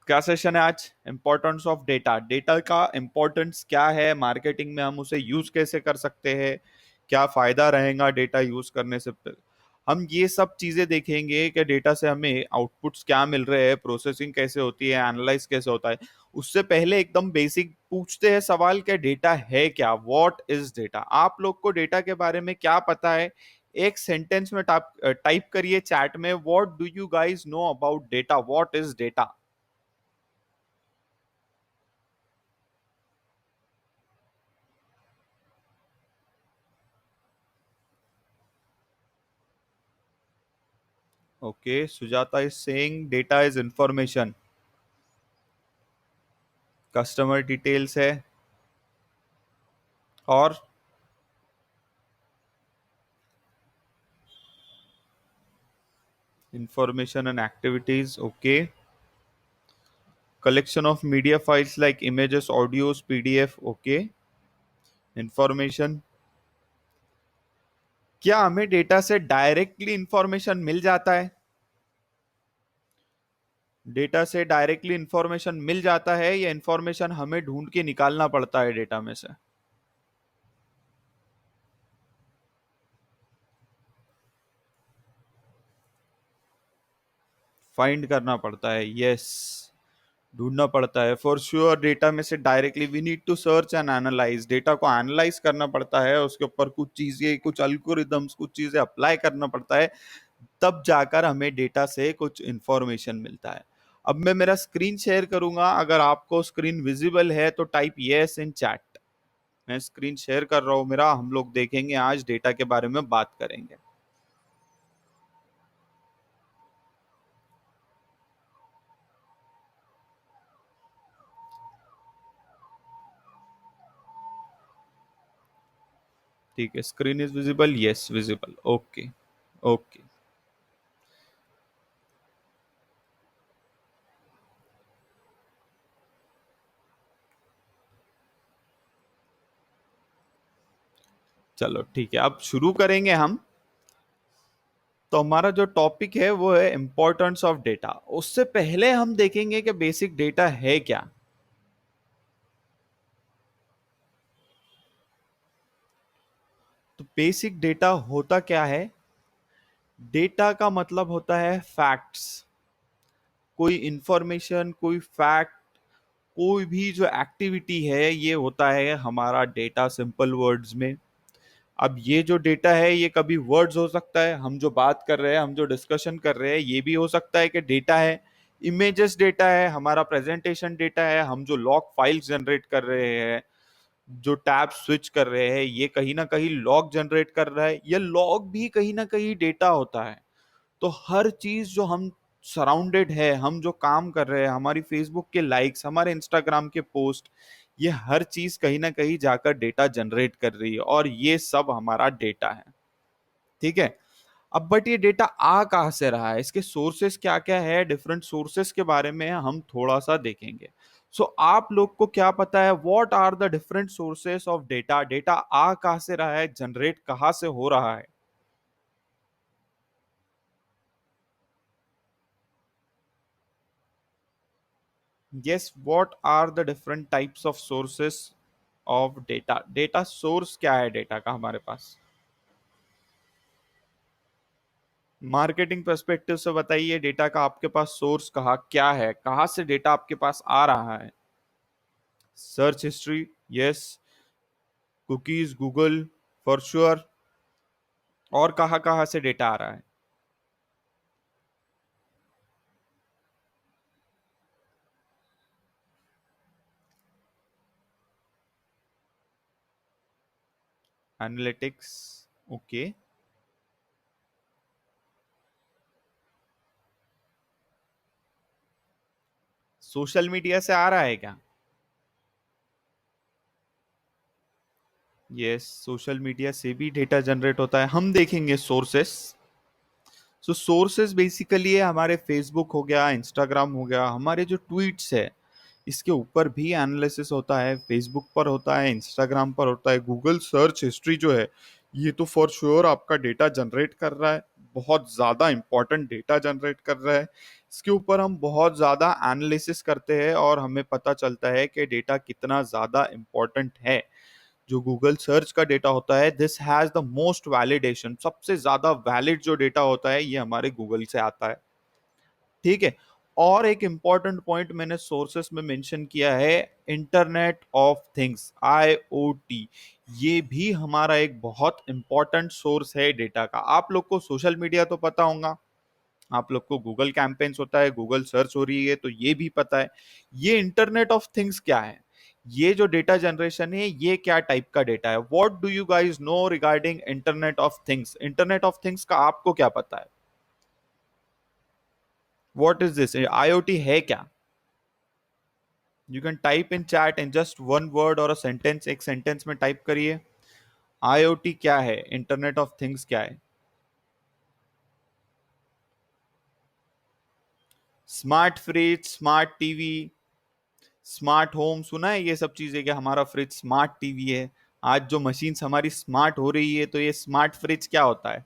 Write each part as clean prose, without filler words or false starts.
क्या सेशन है आज? Importance of data. डेटा का इंपॉर्टेंस क्या है, मार्केटिंग में हम उसे यूज कैसे कर सकते हैं, क्या फायदा रहेगा डेटा यूज करने से। हम ये सब चीजें देखेंगे कि डेटा से हमें आउटपुट्स क्या मिल रहे हैं, प्रोसेसिंग कैसे होती है, एनालाइज कैसे होता है। उससे पहले एकदम बेसिक पूछते हैं सवाल कि डेटा है क्या, व्हाट इज डेटा। आप लोग को डेटा के बारे में क्या पता है? एक सेंटेंस में टाइप करिए चैट में, what do you guys know about data, what is data. Okay, Sujata is saying data is information. Customer details है और information and activities. Okay. Collection of media files like images, audios, PDF. Okay. Information. क्या हमें data से directly information मिल जाता है? Data से directly information मिल जाता है या इंफॉर्मेशन हमें ढूंढ के निकालना पड़ता है डेटा में से? फाइंड करना पड़ता है, यस। ढूंढना पड़ता है फॉर श्योर। डेटा में से directly we need to search and analyse. Data को एनालाइज करना पड़ता है, उसके ऊपर कुछ चीजें, कुछ अल्गोरिदम्स, कुछ चीजें अप्लाई करना पड़ता है, तब जाकर हमें डेटा से कुछ इंफॉर्मेशन मिलता है। अब मैं मेरा स्क्रीन शेयर करूंगा, अगर आपको स्क्रीन विजिबल है तो टाइप यस इन चैट। मैं स्क्रीन शेयर कर रहा हूं मेरा, हम लोग देखेंगे आज डेटा के बारे में बात करेंगे। ठीक है, screen is visible, yes visible, okay. Okay, चलो ठीक है, अब शुरू करेंगे हम। तो हमारा जो टॉपिक है वो है इंपॉर्टेंस ऑफ डेटा। उससे पहले हम देखेंगे कि बेसिक डेटा है क्या। तो बेसिक डेटा होता क्या है? डेटा का मतलब होता है फैक्ट्स। कोई इंफॉर्मेशन, कोई फैक्ट, कोई भी जो एक्टिविटी है, ये होता है हमारा डेटा, सिंपल वर्ड्स में। अब ये जो डेटा है ये कभी वर्ड्स हो सकता है, हम जो बात कर रहे हैं, हम जो डिस्कशन कर रहे हैं, ये भी हो सकता है कि डेटा है। इमेजेस डेटा है, हमारा प्रेजेंटेशन डेटा है, हम जो लॉग फाइल्स जनरेट कर रहे हैं, जो टैब स्विच कर रहे हैं, ये कहीं ना कहीं लॉग जनरेट कर रहा है। ये लॉग भी कहीं ना कहीं डेटा होता है। तो हर चीज जो हम सराउंडेड है, हम जो काम कर रहे हैं, हमारी फेसबुक के लाइक्स, हमारे इंस्टाग्राम के पोस्ट, ये हर चीज कहीं ना कहीं जाकर डेटा जनरेट कर रही है, और ये सब हमारा डेटा है। ठीक है। अब बट ये डेटा आ कहां से रहा है, इसके सोर्सेस क्या क्या है, डिफरेंट सोर्सेस के बारे में हम थोड़ा सा देखेंगे। सो आप लोग को क्या पता है, what are the different sources of data? Data आ कहां से रहा है, जनरेट कहां से हो रहा है? Yes, what are the different types of sources of data? Data source क्या है डेटा का हमारे पास? मार्केटिंग पर्सपेक्टिव से बताइए, डेटा का आपके पास सोर्स कहाँ क्या है, कहाँ से डेटा आपके पास आ रहा है? Search history, yes. Cookies, Google, for sure. और कहाँ कहाँ से डेटा आ रहा है? Analytics, okay. सोशल मीडिया से आ रहा है क्या? यस, सोशल मीडिया से भी डेटा जनरेट होता है। हम देखेंगे सोर्सेस। सो सोर्सेज बेसिकली है हमारे फेसबुक हो गया, इंस्टाग्राम हो गया, हमारे जो ट्वीट्स है, इसके ऊपर भी एनालिसिस होता है। फेसबुक पर होता है, इंस्टाग्राम पर होता है, गूगल सर्च हिस्ट्री जो है, ये तो फॉर श्योर आपका डेटा जनरेट कर रहा है। बहुत ज़्यादा इंपॉर्टेंट डेटा जनरेट कर रहा है। इसके ऊपर हम बहुत ज़्यादा एनालिसिस करते हैं और हमें पता चलता है कि डेटा कितना ज़्यादा इंपॉर्टेंट है। जो गूगल सर्च का डेटा होता है, this has the most validation, सबसे ज़्यादा वैलिड जो डेटा होता है ये हमारे गूगल से आता है। ठीक है। और एक इंपॉर्टेंट पॉइंट मैंने सोर्सेस में मेंशन किया है, इंटरनेट ऑफ थिंग्स, आईओटी। ये भी हमारा एक बहुत इंपॉर्टेंट सोर्स है डेटा का। आप लोग को सोशल मीडिया तो पता होगा, आप लोग को गूगल कैंपेन्स होता है, गूगल सर्च हो रही है, तो ये भी पता है। ये इंटरनेट ऑफ थिंग्स क्या है, ये जो डेटा जनरेशन है ये क्या टाइप का डेटा है? What do you guys know regarding internet of things? Internet of things का आपको क्या पता है? What is this? आईओटी है क्या? You can type in chat in just one word और अ सेंटेंस, एक सेंटेंस में टाइप करिए आईओटी क्या है, इंटरनेट ऑफ थिंग्स क्या है। Smart fridge, smart TV, smart home, सुना है ये सब चीजें? कि हमारा फ्रिज स्मार्ट टीवी है। आज जो मशीन्स हमारी स्मार्ट हो रही है, तो ये स्मार्ट फ्रिज क्या होता है?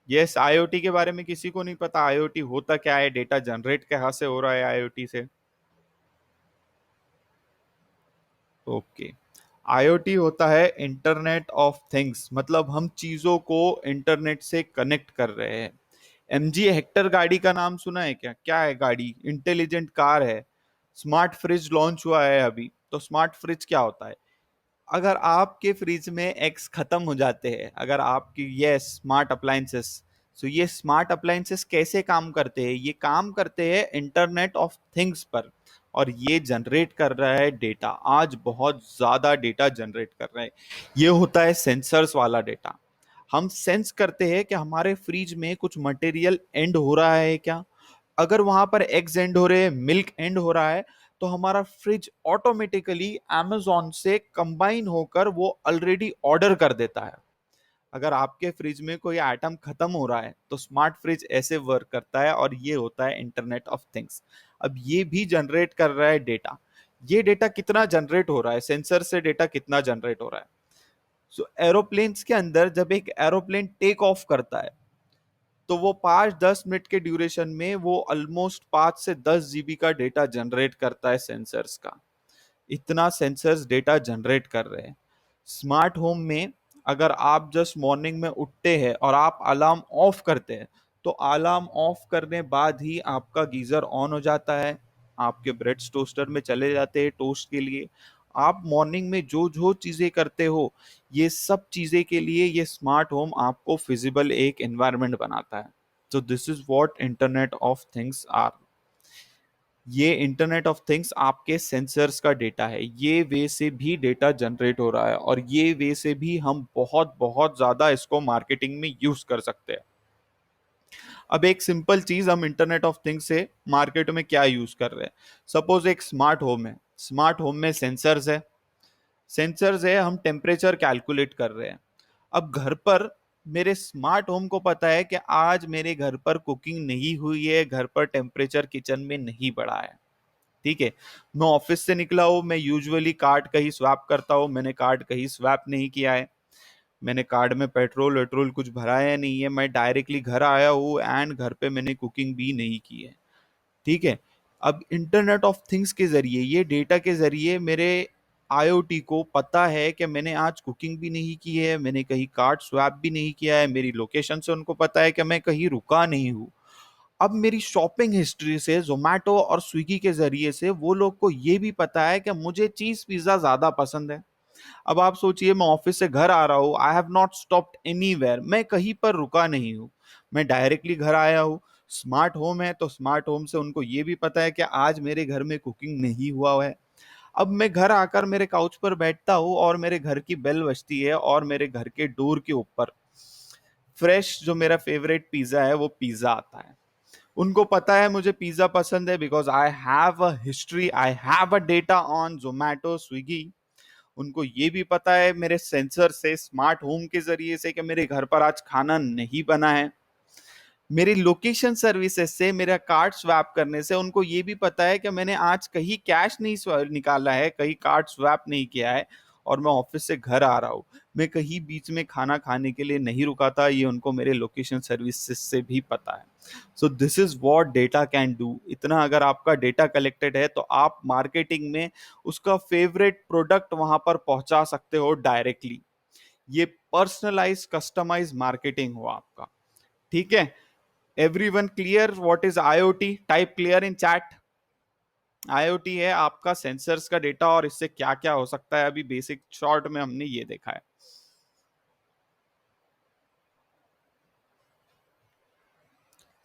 यस, आईओटी के बारे में किसी को नहीं पता। आईओटी होता क्या है, डेटा जनरेट कहाँ से हो रहा है आईओटी से? ओके। आईओटी होता है इंटरनेट ऑफ थिंग्स, मतलब हम चीजों को इंटरनेट से कनेक्ट कर रहे हैं। एमजी हेक्टर गाड़ी का नाम सुना है क्या? क्या है गाड़ी? इंटेलिजेंट कार है। स्मार्ट फ्रिज लॉन्च हुआ है अभी, तो स्मार्ट फ्रिज क्या होता है? अगर आपके फ्रिज में एग्स खत्म हो जाते हैं, अगर आपकी ये स्मार्ट अप्लायंसेस, सो ये स्मार्ट अप्लायंसेस कैसे काम करते हैं? ये काम करते हैं इंटरनेट ऑफ थिंग्स पर, और ये जनरेट कर रहा है डेटा। आज बहुत ज्यादा डेटा जनरेट कर रहा है। ये होता है सेंसर्स वाला डेटा। हम सेंस करते हैं कि हमारे फ्रिज में कुछ मटेरियल एंड हो रहा है क्या। अगर वहां पर एग्स एंड हो रहे हैं, मिल्क एंड हो रहा है, तो हमारा फ्रिज ऑटोमेटिकली amazon से कंबाइन होकर वो ऑलरेडी ऑर्डर कर देता है। अगर आपके फ्रिज में कोई आइटम खत्म हो रहा है, तो स्मार्ट फ्रिज ऐसे वर्क करता है, और ये होता है इंटरनेट ऑफ थिंग्स। अब ये भी जनरेट कर रहा है डेटा। ये डेटा कितना जनरेट हो रहा है, सेंसर से डेटा कितना जनरेट हो रहा है? सो एरोप्लेन्स के अंदर जब एक एरोप्लेन टेक ऑफ करता है, तो वो 5-10 मिनट के ड्यूरेशन में वो ऑलमोस्ट 5 से 10 जीबी का डेटा जनरेट करता है सेंसर्स का। इतना सेंसर्स डेटा जनरेट कर रहे हैं। स्मार्ट होम में अगर आप जस्ट मॉर्निंग में उठते हैं और आप अलार्म ऑफ करते हैं, तो अलार्म ऑफ करने बाद ही आपका गीजर ऑन हो जाता है, आपके ब्रेड टोस्टर में चले जाते हैं टोस्ट के लिए। आप मॉर्निंग में जो जो चीजें करते हो, ये सब चीजें के लिए ये स्मार्ट होम आपको फिजिबल एक एनवायरनमेंट बनाता है। तो this is what internet of things are. ये इंटरनेट ऑफ थिंग्स आपके सेंसर्स का डेटा है। ये वे से भी डेटा जनरेट हो रहा है, और ये वे से भी हम बहुत बहुत ज्यादा इसको मार्केटिंग में यूज कर सकते हैं। अब एक सिंपल चीज, हम इंटरनेट ऑफ थिंग्स से मार्केट में क्या यूज कर रहे हैं? सपोज एक स्मार्ट होम है, स्मार्ट होम में सेंसर्स है। सेंसर्स है, हम टेम्परेचर कैलकुलेट कर रहे हैं। अब घर पर मेरे स्मार्ट होम को पता है कि आज मेरे घर पर कुकिंग नहीं हुई है, घर पर टेम्परेचर किचन में नहीं बढ़ा है। ठीक है। मैं ऑफिस से निकला हूं, मैं यूजुअली कार्ड कहीं स्वैप करता हूं, मैंने कार्ड कहीं स्वैप नहीं किया है। मैंने कार्ड में पेट्रोल वेट्रोल कुछ भराया नहीं है, मैं डायरेक्टली घर आया हूँ एंड घर पे मैंने कुकिंग भी नहीं की है। ठीक है। अब इंटरनेट ऑफ थिंग्स के जरिए, ये डेटा के जरिए मेरे आईओटी को पता है कि मैंने आज कुकिंग भी नहीं की है, मैंने कहीं कार्ड स्वैप भी नहीं किया है, मेरी लोकेशन से उनको पता है कि मैं कहीं रुका नहीं हूँ। अब मेरी शॉपिंग हिस्ट्री से जोमेटो और स्विगी के जरिए से वो लोग को ये भी पता है कि मुझे चीज पिज्जा ज्यादा पसंद है। अब आप सोचिए, मैं ऑफिस से घर आ रहा हूँ, I have not stopped anywhere, मैं कहीं पर रुका नहीं हूँ, मैं डायरेक्टली घर आया हूँ। स्मार्ट होम है, तो स्मार्ट होम से उनको ये भी पता है कि आज मेरे घर में कुकिंग नहीं हुआ है। अब मैं घर आकर मेरे काउच पर बैठता हूँ और मेरे घर की बेल बजती है, और मेरे घर के डोर के ऊपर फ्रेश जो मेरा फेवरेट पिज्जा है वो पिज्जा आता है। उनको पता है मुझे पिज्जा पसंद है, because I have a history, I have a data on Zomato Swiggy. उनको ये भी पता है मेरे सेंसर से, स्मार्ट होम के जरिए से, कि मेरे घर पर आज खाना नहीं बना है। मेरी लोकेशन सर्विसेज से, मेरा कार्ड स्वैप करने से उनको ये भी पता है कि मैंने आज कहीं कैश नहीं निकाला है, कहीं कार्ड स्वैप नहीं किया है। और मैं ऑफिस से घर आ रहा हूँ, मैं कहीं बीच में खाना खाने के लिए नहीं रुका था, ये उनको मेरे लोकेशन सर्विसेज से भी पता है। So this is what data can do. इतना अगर आपका डेटा कलेक्टेड है तो आप मार्केटिंग में उसका फेवरेट प्रोडक्ट वहां पर पहुंचा सकते हो डायरेक्टली। ये पर्सनलाइज कस्टमाइज मार्केटिंग हुआ आपका। ठीक है, everyone clear what is IoT? Type clear in chat. IoT है आपका सेंसर्स का डेटा, और इससे क्या क्या हो सकता है अभी बेसिक शॉर्ट में हमने ये देखा है।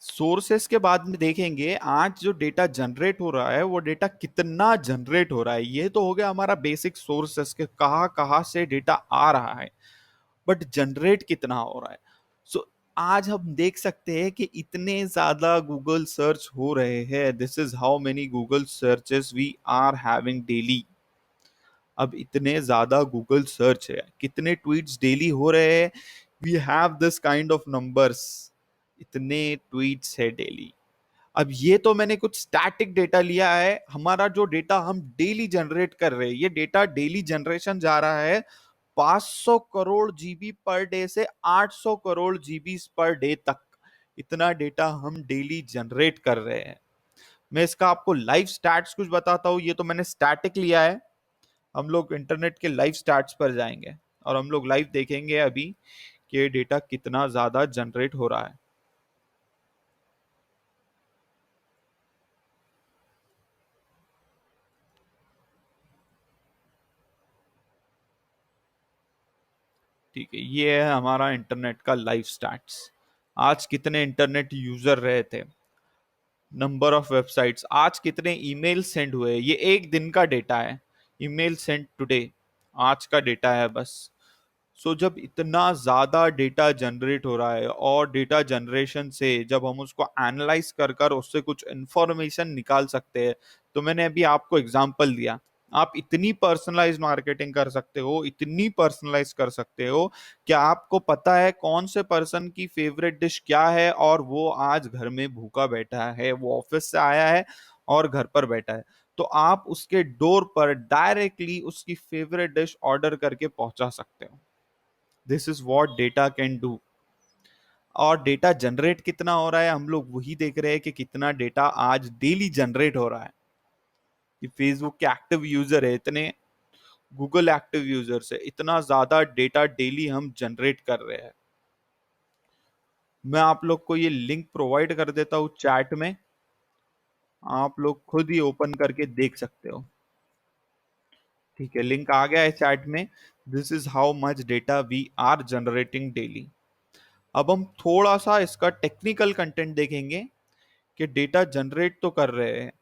सोर्सेस के बाद में देखेंगे आज जो डेटा जनरेट हो रहा है वो डेटा कितना जनरेट हो रहा है। ये तो हो गया हमारा बेसिक सोर्सेस के कहाँ कहाँ से डेटा आ रहा है, बट जनरेट कितना हो रहा है। सो आज हम देख सकते हैं कि इतने ज्यादा गूगल सर्च हो रहे हैं। This is how many Google searches we are having daily. अब इतने ज्यादा गूगल सर्च है, कितने ट्वीट्स डेली हो रहे हैं, we have this kind of numbers. इतने ट्वीट्स है डेली। अब ये तो मैंने कुछ स्टैटिक डेटा लिया है। हमारा जो डेटा हम डेली जनरेट कर रहे हैं, ये डेटा डेली जनरेशन जा रहा है 500 करोड़ जीबी पर डे से 800 करोड़ जीबी पर डे तक। इतना डेटा हम डेली जनरेट कर रहे हैं। मैं इसका आपको लाइव स्टैट्स कुछ बताता हूं। ये तो मैंने स्टैटिक लिया है। हम लोग इंटरनेट के लाइव स्टैट्स पर जाएंगे और हम लोग लाइव देखेंगे अभी कि डेटा कितना ज्यादा जनरेट हो रहा है। ठीक है, ये है हमारा इंटरनेट का लाइव स्टैट्स। आज कितने इंटरनेट यूजर रहे थे, नंबर ऑफ वेबसाइट्स, आज कितने ईमेल सेंड हुए, ये एक दिन का डेटा है। ईमेल सेंड टुडे, आज का डेटा है बस। सो जब इतना ज्यादा डेटा जनरेट हो रहा है और डेटा जनरेशन से जब हम उसको एनालाइज कर कर उससे कुछ इंफॉर्मेशन निकाल सकते हैं, तो मैंने अभी आपको एग्जांपल दिया। आप इतनी पर्सनलाइज मार्केटिंग कर सकते हो, इतनी पर्सनलाइज कर सकते हो कि आपको पता है कौन से पर्सन की फेवरेट डिश क्या है, और वो आज घर में भूखा बैठा है, वो ऑफिस से आया है और घर पर बैठा है, तो आप उसके डोर पर डायरेक्टली उसकी फेवरेट डिश ऑर्डर करके पहुंचा सकते हो। This is what data can do. और डेटा जनरेट कितना हो रहा है, हम लोग वही देख रहे हैं कि कितना डेटा आज डेली जनरेट हो रहा है। कि फेसबुक के एक्टिव यूजर है इतने, गूगल एक्टिव यूजर से इतना ज्यादा डेटा डेली हम जनरेट कर रहे हैं। मैं आप लोग को ये लिंक प्रोवाइड कर देता हूँ चैट में, आप लोग खुद ही ओपन करके देख सकते हो। ठीक है, लिंक आ गया है चैट में। This is how much data we are generating daily. अब हम थोड़ा सा इसका टेक्निकल कंटेंट देखेंगे कि डेटा जनरेट तो कर रहे हैं,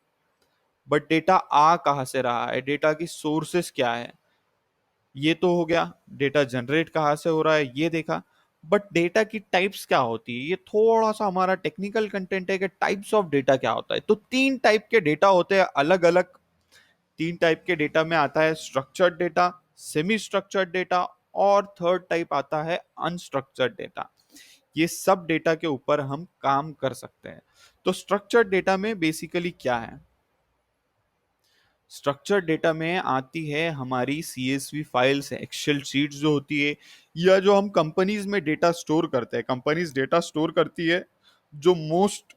बट डेटा आ कहां से रहा है, डेटा की सोर्सेस क्या है। ये तो हो गया डेटा जनरेट कहां से हो रहा है, ये देखा। बट डेटा की टाइप्स क्या होती है, ये थोड़ा सा हमारा टेक्निकल कंटेंट है कि टाइप्स ऑफ डेटा क्या होता है। तो तीन टाइप के डेटा होते हैं अलग अलग। तीन टाइप के डेटा में आता है structured data, semi structured data, और थर्ड टाइप आता है अनस्ट्रक्चर्ड डेटा। ये सब डेटा के ऊपर हम काम कर सकते हैं। तो स्ट्रक्चर्ड डेटा में बेसिकली क्या है, स्ट्रक्चर डेटा में आती है हमारी सीएसवी फाइल्स, एक्सेल शीट्स जो होती है, या जो हम कंपनीज में डेटा स्टोर करते हैं। कंपनीज डेटा स्टोर करती है। जो मोस्ट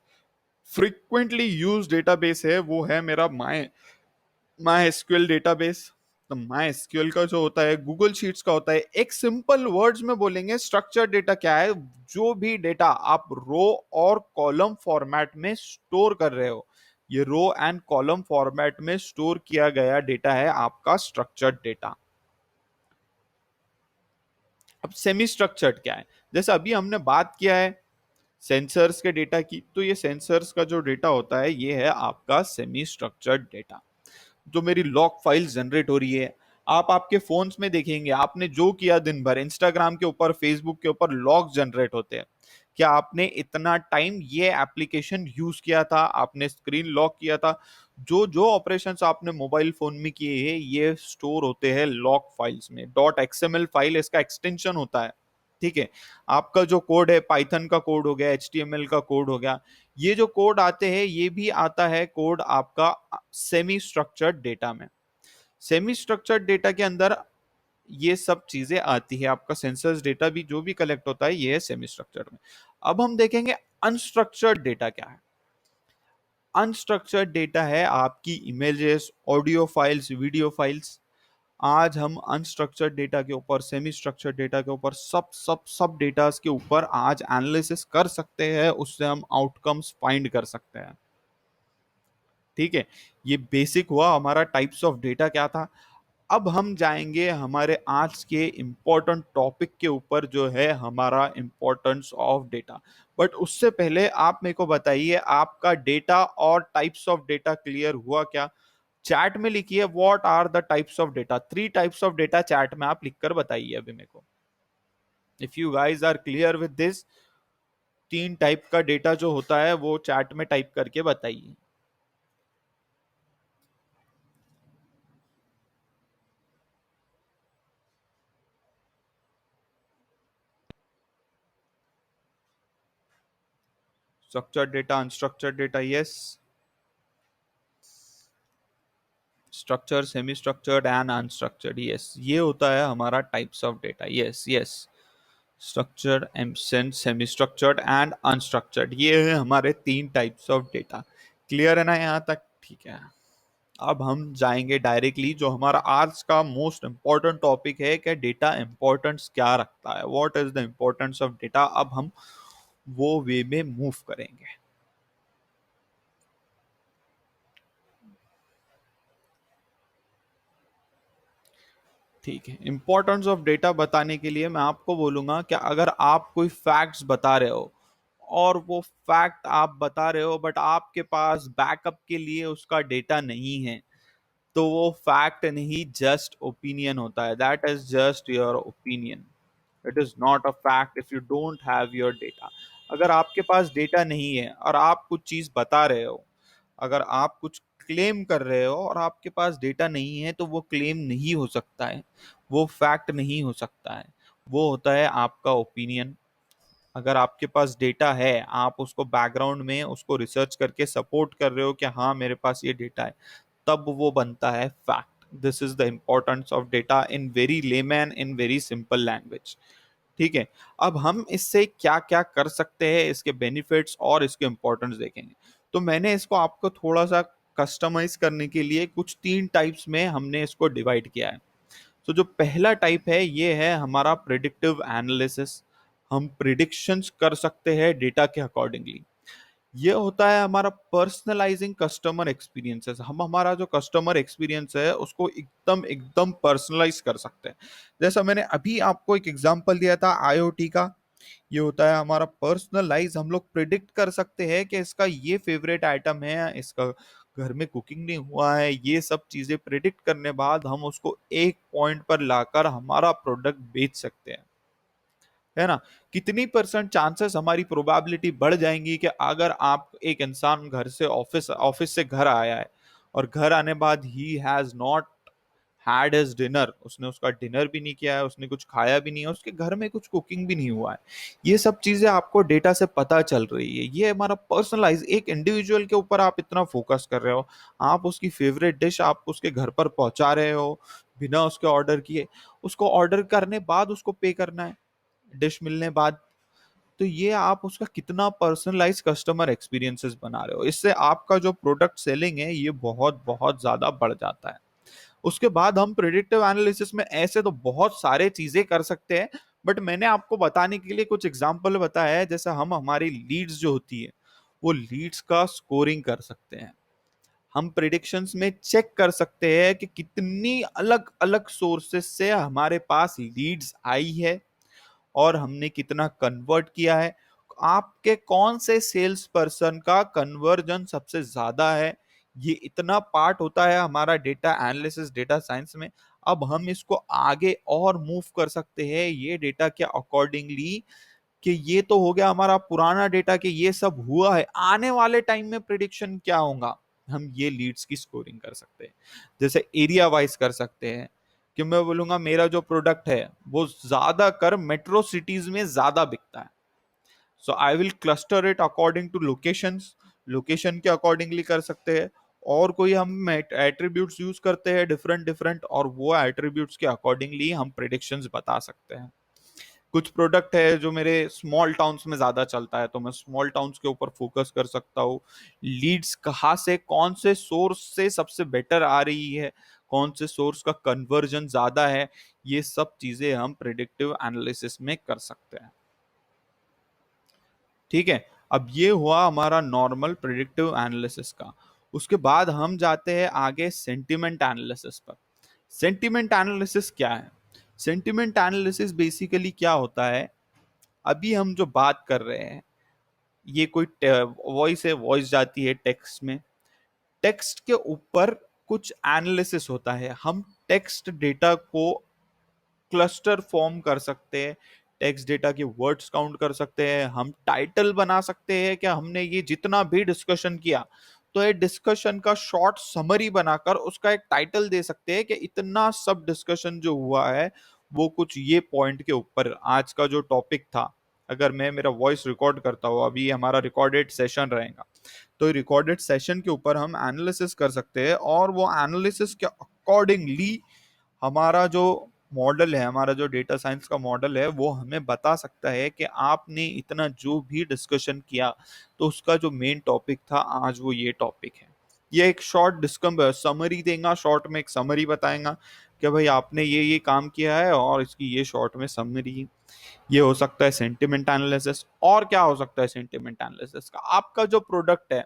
फ्रिक्वेंटली यूज डेटाबेस है वो है मेरा माई एसक्यूएल डेटाबेस। तो माई एसक्यूएल का जो होता है गूगल शीट्स का होता है। एक सिंपल वर्ड्स में बोलेंगे स्ट्रक्चर डेटा क्या है, जो भी डेटा आप रो और कॉलम फॉर्मेट में स्टोर कर रहे हो, ये रो एंड कॉलम फॉर्मेट में स्टोर किया गया डेटा है आपका स्ट्रक्चर्ड डेटा। अब सेमी स्ट्रक्चर्ड क्या है, जैसे अभी हमने बात किया है सेंसर्स के डेटा की, तो ये सेंसर्स का जो डेटा होता है ये है आपका सेमी स्ट्रक्चर्ड डेटा। जो मेरी लॉग फाइल्स जनरेट हो रही है, आप आपके फोन्स में देखेंगे आपने जो किया दिन भर, इंस्टाग्राम के ऊपर फेसबुक के ऊपर लॉग जनरेट होते हैं। क्या आपने इतना टाइम ये एप्लीकेशन यूज किया था, आपने स्क्रीन लॉक किया था, जो जो ऑपरेशंस आपने मोबाइल फोन में किए हैं ये स्टोर होते हैं लॉग फाइल्स में। डॉट एक्सएमएल फाइल इसका एक्सटेंशन होता है। ठीक है, आपका जो कोड है पाइथन का कोड हो गया, एचटीएमएल का कोड हो गया, ये जो कोड आते हैं ये भी आता है कोड आपका सेमी स्ट्रक्चर्ड डेटा में। सेमी स्ट्रक्चर्ड डेटा के अंदर ये सब चीजें आती है। आपका सेंसस डेटा भी जो भी कलेक्ट होता है ये है सेमी स्ट्रक्चर्ड में। अब हम देखेंगे अनस्ट्रक्चर्ड डेटा क्या है। अनस्ट्रक्चर्ड डेटा है आपकी images, audio files, video files. आज हम अनस्ट्रक्चर्ड डेटा के ऊपर, सेमी स्ट्रक्चर्ड डेटा के ऊपर, सब सब सब डेटास के ऊपर आज एनालिसिस कर सकते हैं, उससे हम आउटकम्स फाइंड कर सकते हैं। ठीक है, ये बेसिक हुआ हमारा टाइप्स ऑफ डेटा क्या था। अब हम जाएंगे हमारे आज के इंपॉर्टेंट टॉपिक के ऊपर, जो है हमारा इंपॉर्टेंस ऑफ डेटा। बट उससे पहले आप मेरे को बताइए, आपका डेटा और टाइप्स ऑफ डेटा क्लियर हुआ क्या? चैट में लिखिए what are the types of data. 3 types of data chat में आप लिखकर बताइए अभी मेरे को। If you guys are clear with this, 3 type का डेटा जो होता है वो चैट में टाइप करके बताइए। Structured data, unstructured data, yes. Structure, semi structured and unstructured, yes. ये होता है हमारा types of data, yes yes. Structured, semi structured and unstructured, ये है हमारे 3 टाइप्स ऑफ डेटा। क्लियर है ना यहाँ तक? ठीक है। अब हम जाएंगे डायरेक्टली जो हमारा आज का मोस्ट इंपॉर्टेंट टॉपिक है कि डेटा इंपॉर्टेंस क्या रखता है, what is the importance of data. अब हम वो वे में मूव करेंगे। ठीक है, इंपॉर्टेंस ऑफ डेटा बताने के लिए मैं आपको बोलूंगा कि अगर आप कोई फैक्ट्स बता रहे हो और वो फैक्ट आप बता रहे हो बट आपके पास बैकअप के लिए उसका डेटा नहीं है, तो वो फैक्ट नहीं, जस्ट ओपिनियन होता है। That is just your opinion, it is not a fact if you don't have your data. अगर आपके पास डेटा नहीं है और आप कुछ चीज बता रहे हो, अगर आप कुछ क्लेम कर रहे हो और आपके पास डेटा नहीं है, तो वो क्लेम नहीं हो सकता है, वो फैक्ट नहीं हो सकता है, वो होता है आपका ओपिनियन। अगर आपके पास डेटा है, आप उसको बैकग्राउंड में उसको रिसर्च करके सपोर्ट कर रहे हो कि हाँ मेरे पास ये डेटा है, तब वो बनता है fact. This is the importance of data in very layman, in very simple language. ठीक है, अब हम इससे क्या क्या कर सकते हैं, इसके बेनिफिट्स और इसके इंपॉर्टेंस देखेंगे। तो मैंने इसको आपको थोड़ा सा कस्टमाइज करने के लिए कुछ 3 टाइप्स में हमने इसको डिवाइड किया है। तो जो पहला टाइप है ये है हमारा प्रिडिक्टिव एनालिसिस। हम प्रिडिक्शंस कर सकते हैं डेटा के अकॉर्डिंगली। ये होता है हमारा पर्सनलाइजिंग कस्टमर एक्सपीरियंसेस। हम हमारा जो कस्टमर एक्सपीरियंस है उसको एकदम एकदम पर्सनलाइज कर सकते हैं। जैसा मैंने अभी आपको एक एग्जांपल दिया था आईओटी का, ये होता है हमारा पर्सनलाइज। हम लोग प्रिडिक्ट कर सकते हैं कि इसका ये फेवरेट आइटम है, इसका घर में कुकिंग नहीं हुआ है, ये सब चीजें प्रिडिक्ट करने बाद हम उसको एक पॉइंट पर लाकर हमारा प्रोडक्ट बेच सकते हैं, है ना। कितनी परसेंट चांसेस हमारी प्रोबेबिलिटी बढ़ जाएंगी कि अगर आप, एक इंसान घर से ऑफिस, ऑफिस से घर आया है और घर आने बाद he has not had his dinner, उसने उसका डिनर भी नहीं किया है, उसने कुछ खाया भी नहीं है, उसके घर में कुछ कुकिंग भी नहीं हुआ है। ये सब चीजें आपको डेटा से पता चल रही है। ये हमारा पर्सनलाइज, एक इंडिविजुअल के ऊपर आप इतना फोकस कर रहे हो, आप उसकी फेवरेट डिश आप उसके घर पर पहुंचा रहे हो बिना उसके ऑर्डर किए, उसको ऑर्डर करने बाद उसको पे करना है डिश मिलने बाद। तो ये आप उसका कितना पर्सनलाइज कस्टमर एक्सपीरियंसेस बना रहे हो, इससे आपका जो प्रोडक्ट सेलिंग है ये बहुत बहुत ज्यादा बढ़ जाता है। उसके बाद हम प्रिडिक्टिव एनालिसिस में ऐसे तो बहुत सारे चीजें कर सकते हैं, बट मैंने आपको बताने के लिए कुछ एग्जांपल बताया है। जैसे हम हमारी लीड्स जो होती है वो लीड्स का स्कोरिंग कर सकते हैं। हम प्रिडिक्शंस में चेक कर सकते हैं कि कितनी अलग अलग सोर्सेस से हमारे पास लीड्स आई है और हमने कितना कन्वर्ट किया है, आपके कौन से सेल्स पर्सन का कन्वर्जन सबसे ज्यादा है। ये इतना पार्ट होता है हमारा डेटा एनालिसिस, डेटा साइंस में। अब हम इसको आगे और मूव कर सकते हैं ये डेटा के अकॉर्डिंगली, कि ये तो हो गया हमारा पुराना डेटा कि ये सब हुआ है, आने वाले टाइम में प्रिडिक्शन क्या होगा, हम ये लीड्स की स्कोरिंग कर सकते हैं। जैसे एरिया वाइज कर सकते हैं, कि मैं बोलूंगा मेरा जो प्रोडक्ट है वो ज्यादा कर मेट्रो सिटीज में ज्यादा बिकता है, so I will cluster it according to locations. Location के अकॉर्डिंगली कर सकते हैं। और कोई हम एट्रीब्यूट्स यूज करते हैं डिफरेंट डिफरेंट, और वो एट्रीब्यूट्स के अकॉर्डिंगली हम प्रिडिक्शंस बता सकते हैं। कुछ प्रोडक्ट है जो मेरे स्मॉल टाउन्स में ज्यादा चलता है, तो मैं स्मॉल टाउन्स के ऊपर फोकस कर सकता हूँ। लीड्स कहाँ से, कौन से सोर्स से सबसे बेटर आ रही है, कौन से सोर्स का कन्वर्जन ज्यादा है, ये सब चीजें हम प्रिडिक्टिव एनालिसिस में कर सकते हैं। ठीक है, अब ये हुआ हमारा नॉर्मल प्रिडिक्टिव एनालिसिस का। उसके बाद हम जाते हैं आगे सेंटिमेंट एनालिसिस पर। सेंटिमेंट एनालिसिस क्या है? सेंटिमेंट एनालिसिस बेसिकली क्या होता है, अभी हम जो बात कर रहे हैं, ये कोई वॉइस है, वॉइस जाती है टेक्स्ट में, टेक्स्ट के ऊपर कुछ एनालिसिस होता है। हम टेक्स्ट डेटा को क्लस्टर फॉर्म कर सकते हैं, टेक्स्ट डेटा के वर्ड्स काउंट कर सकते हैं, हम टाइटल बना सकते हैं कि हमने ये जितना भी डिस्कशन किया, तो ये डिस्कशन का शॉर्ट समरी बनाकर उसका एक टाइटल दे सकते हैं कि इतना सब डिस्कशन जो हुआ है वो कुछ ये पॉइंट के ऊपर, आज का जो टॉपिक था, अगर मैं मेरा वॉइस रिकॉर्ड करता हूँ, अभी हमारा रिकॉर्डेड सेशन रहेगा, तो रिकॉर्डेड सेशन के ऊपर हम एनालिसिस कर सकते हैं, और वो एनालिसिस के अकॉर्डिंगली हमारा जो मॉडल है, हमारा जो डेटा साइंस का मॉडल है, वो हमें बता सकता है कि आपने इतना जो भी डिस्कशन किया, तो उसका जो मेन टॉपिक था आज वो ये टॉपिक है। ये एक शॉर्ट डिस्कम समरी देगा, शॉर्ट में एक समरी बताएगा कि भाई आपने ये काम किया है और इसकी ये शॉर्ट में समरी। ये हो सकता है सेंटिमेंट एनालिसिस। और क्या हो सकता है सेंटिमेंट एनालिसिस का? आपका जो प्रोडक्ट है,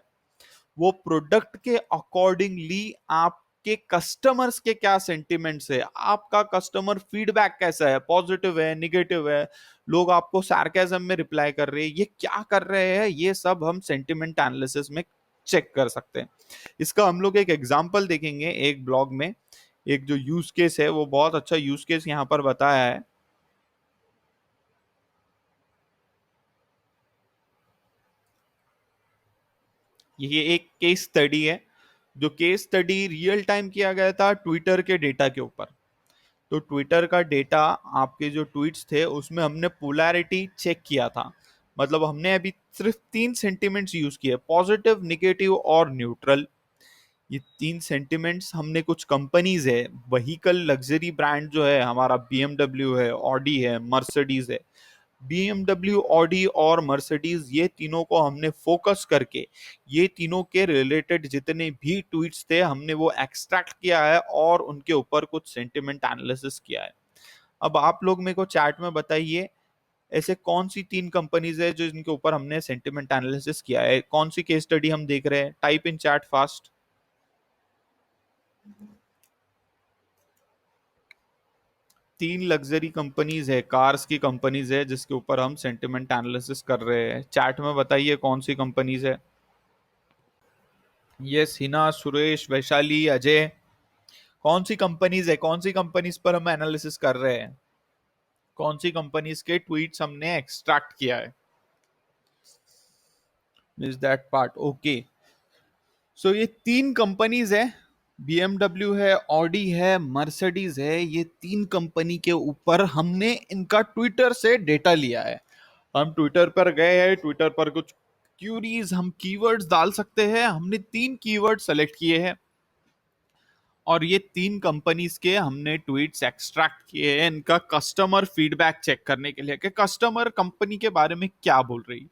वो प्रोडक्ट के अकॉर्डिंगली आपके कस्टमर्स के क्या सेंटिमेंट्स है, आपका कस्टमर फीडबैक कैसा है, पॉजिटिव है, निगेटिव है, लोग आपको सार्केज्म में रिप्लाई कर रहे हैं, ये क्या कर रहे हैं, ये सब हम सेंटिमेंट एनालिसिस में चेक कर सकते हैं। इसका हम लोग एक एग्जांपल देखेंगे एक ब्लॉग में। एक जो यूज केस है, वो बहुत अच्छा यूज केस यहाँ पर बताया है। ये एक केस स्टडी है, जो केस स्टडी रियल टाइम किया गया था ट्विटर के डेटा के ऊपर। तो ट्विटर का डेटा, आपके जो ट्वीट्स थे उसमें हमने पोलैरिटी चेक किया था। मतलब हमने अभी सिर्फ 3 सेंटिमेंट्स यूज किए, पॉजिटिव, निगेटिव और न्यूट्रल। ये 3 सेंटिमेंट्स हमने कुछ कंपनीज है, वहीकल लग्जरी ब्रांड जो है हमारा, बीएमडब्ल्यू है, ऑडी है, मर्सिडीज है। बीएमडब्ल्यू, ऑडी और मर्सिडीज, ये तीनों को हमने फोकस करके ये तीनों के रिलेटेड जितने भी ट्वीट्स थे हमने वो एक्सट्रैक्ट किया है और उनके ऊपर कुछ सेंटिमेंट एनालिसिस किया है। अब आप लोग मेरे को चैट में बताइए, ऐसे कौन सी 3 कंपनीज है जो जिनके ऊपर हमने सेंटिमेंट एनालिसिस किया है, कौन सी केस स्टडी हम देख रहे हैं? Type in chat fast. 3 luxury companies है, कार्स की कंपनीज है, जिसके ऊपर हम सेंटिमेंट एनालिसिस कर रहे हैं। चैट में बताइए कौन सी कंपनीज है। यस, हिना, सुरेश, वैशाली, अजय, कौन सी कंपनीज है, कौन सी कंपनीज पर हम एनालिसिस कर रहे हैं, कौन सी कंपनीज के ट्वीट्स हमने एक्सट्रैक्ट किया है? Is that part okay? So ये 3 कंपनीज है, बीएमडब्ल्यू है, ऑडी है, मर्सिडीज है। ये 3 कंपनी के ऊपर हमने इनका ट्विटर से डेटा लिया है। हम ट्विटर पर गए हैं, ट्विटर पर कुछ क्यूरीज, हम कीवर्ड्स डाल सकते हैं। हमने 3 कीवर्ड सेलेक्ट किए हैं और ये 3 कंपनीज के हमने ट्वीट्स एक्सट्रैक्ट किए हैं इनका कस्टमर फीडबैक चेक करने के लिए कि कस्टमर कंपनी के बारे में क्या बोल रही है।